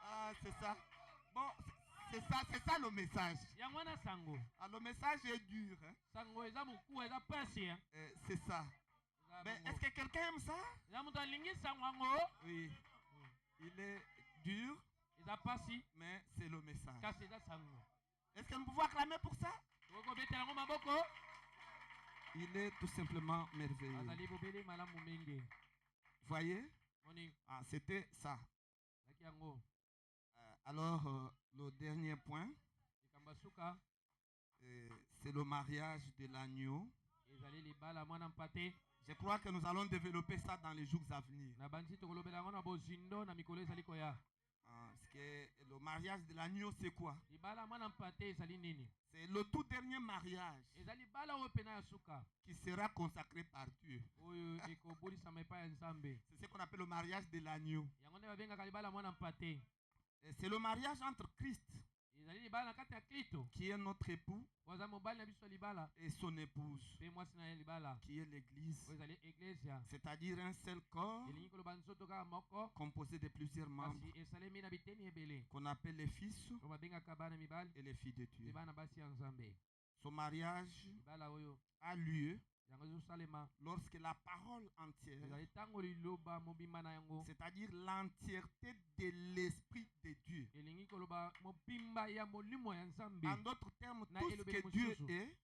Ah, c'est ça. Bon, c'est ça le message. Ah, le message est dur. Hein? C'est ça. Mais est-ce que quelqu'un aime ça? Oui. Il est dur, mais c'est le message. Est-ce que nous pouvons acclamer pour ça? Il est tout simplement merveilleux. Voyez? Ah, c'était ça. Alors, le dernier point, c'est le mariage de l'agneau. ezali libala mwana mpate. Je crois que nous allons développer ça dans les jours à venir. Na banzi tokolobela yango na bozindo na mikolo ezali koya. Parce que le mariage de l'agneau, c'est quoi? Libala mwana mpate ezali nini? C'est le tout dernier mariage Ezali bala oyo pena ya suka. qui sera consacré par Dieu. Oyo ekobulisama epai ya Nzambe. C'est ce qu'on appelle le mariage de l'agneau. Yango nde babengaka libala mwana mpate. C'est le mariage entre Christ, Ezali libala na kati ya Kristo. qui est notre époux, Waza mobali na biso ya libala. et son épouse, Pe mwasi na ye libala. qui est l'Église. Oyo ezali eklesia. C'est-à-dire un seul corps Elingi koloba nzoto kaka moko. composé de plusieurs membres Kasi esalemi na biteni ebele. qu'on appelle les fils Oyo babengaka bana mibali. et les filles de Dieu. Pe bana basi ya Nzambe. Son mariage Libala oyo a lieu yango ezosalema. lorsque la parole entière, Ezali ntango liloba mobimba na yango. c'est-à-dire l'entièreté de l'Esprit de Dieu. Elingi koloba mobimba ya molimo ya Nzambe. En d'autres termes, Na tout ce elobeli que Dieu mosusu. est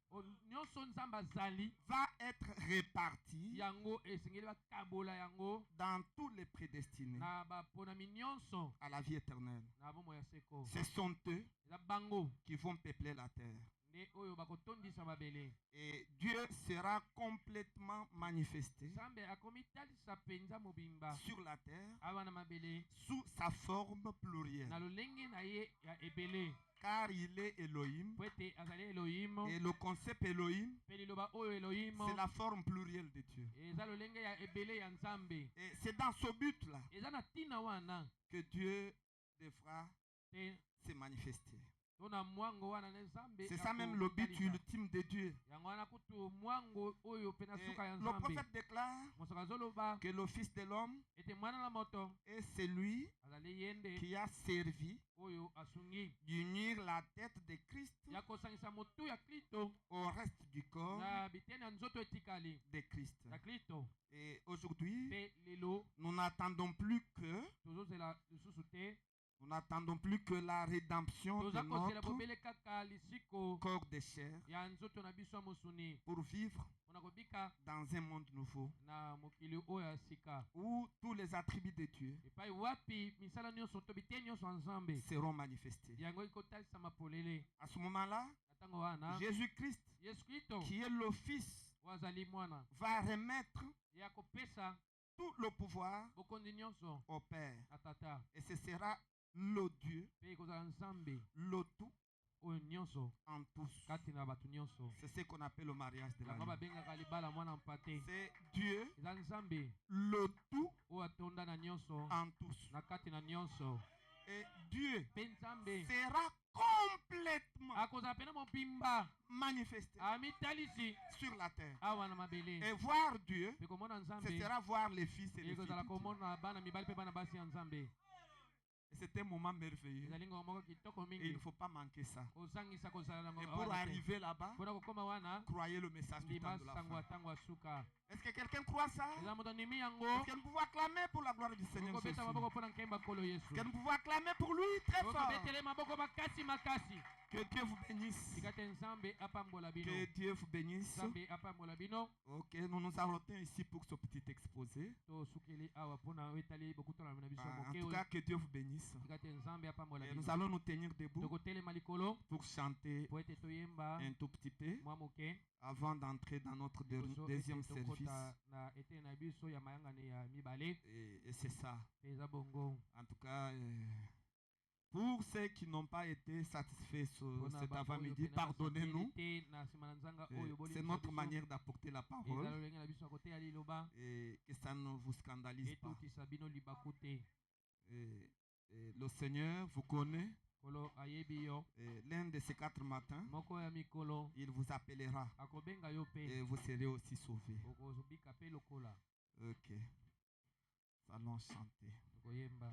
Nyonso Nzambe azali. va être réparti Yango esengeli bakabola yango. dans tous les prédestinés Na baponami nyonso. à la vie éternelle. Na bomoi ya seko. Ce sont eux Eza bango. qui vont peupler la terre. Nde oyo bakotondisa mabele. Et Dieu sera complètement manifesté Nzambe akomitalisa penza mobimba. sur la terre Awa na mabele. sous sa forme plurielle. Na lolenge na ye ya ebele. Car il est Elohim. Po ete azali Elohim. Et le concept Elohim, Pe liloba oyo Elohim. c'est la forme plurielle de Dieu. Eza lolenge ya ebele ya Nzambe. Et c'est dans ce but-là Eza na tina wana. que Dieu devra Te se manifester. tona mwango wana na Nzambe. C'est ça même le but ultime de Dieu. Yango wana kutu mwango oyo pe na Et suka ya le Nzambe. prophète déclare Mosoka azoloba que le Fils de l'homme ete mwana na moto est celui azali yende qui a servi oyo asungi d'unir la tête de Christ ya kosangisa motu ya Kristo au reste du corps na biteni ya nzoto etikali de Christ. ya Kristo. Et aujourd'hui, Pe lelo nous n'attendons plus que tozozela lisusu te. nous n'attendons plus que la rédemption de Toza kozela notre bobele kaka lisiko corps de chair ya nzoto na biso ya mosuni pour vivre mpona kobika dans un monde nouveau na mokili oyo ya sika où tous les attributs de Dieu epai wapi misala nyonso to biteni nyonso ya Nzambe seront manifestés. yango ekotalisama polele. À ce moment-là, Na ntango wana Jésus-Christ, Yesu Kristo qui est le Fils, oyo azali mwana va remettre ya kopesa tout le pouvoir bokonzi nyonso au Père. na tata. Et ce sera le Dieu, Pe ekozala Nzambe le tout oyo nyonso en tous. kati na bato nyonso. C'est ce qu'on appelle le mariage de Yango l'agneau. babengaka libala mwana mpate. C'est Dieu, Eza Nzambe le tout oyo atonda na nyonso en tous. na kati na nyonso. Et Dieu Pe Nzambe sera complètement akozala pena mobimba manifesté amitalisi sur la terre. awa na mabele. Et voir Dieu, Pe komona ce Nzambe sera voir les fils et les filles. ekozala de Dieu. komona bana mibali pe bana basi ya Nzambe. Et c'est un moment merveilleux. Ezali ngoma moko kitoko Et il mingi. ne faut pas manquer ça. Ozangisa kozala na Et ngoma pour wana te. arriver là-bas, Mpona kokoma wana croyez le message du temps ndima de la sango ya fin. ntango ya suka. Est-ce que quelqu'un croit ça? Eza moto ndimi yango. Est-ce que nous pouvons acclamer pour la gloire du Seigneur Jésus? Okobeta maboko mpona nkemba nkolo Yesu. Est-ce que nous pouvons acclamer pour lui très fort? Okobetele maboko makasi makasi. Que Dieu vous bénisse. Tika te Nzambe apambola bino. Que Dieu vous bénisse. Nzambe apambola bino. Ok, nous nous arrêtons ici pour ce petit exposé. Tosukeli awa mpona etali bokutana na biso En moke tout oyo. cas, que Dieu vous bénisse. Tika te Nzambe apambola Et bino. nous allons nous tenir debout Tokotelema likolo pour chanter po ete toyemba un tout petit peu mwa moke. avant d'entrer dans notre Liboso deuxième ete service. tokota na eteni na biso ya mayangani ya mibale. Et c'est ça. Pe eza bongo. En tout cas, pour ceux qui n'ont pas été satisfaits Mpona cet bato oyo avant-midi, pena pardonnez-nous. basepeli te na nsima na nzanga oyo C'est bolingo notre biso. manière d'apporter la Eza parole lolenge na biso ya koteya liloba. et que ça ne vous scandalise pas. Etokisa bino libaku te. Et le Seigneur vous connaît. Kolo ayebi yo. Et l'un de ces 4 matins, Moko ya mikolo il vous appellera akobenga yo pe. et vous serez aussi sauvés. Okozobika pe lokola. Ok. Allons chanter. Tokoyemba.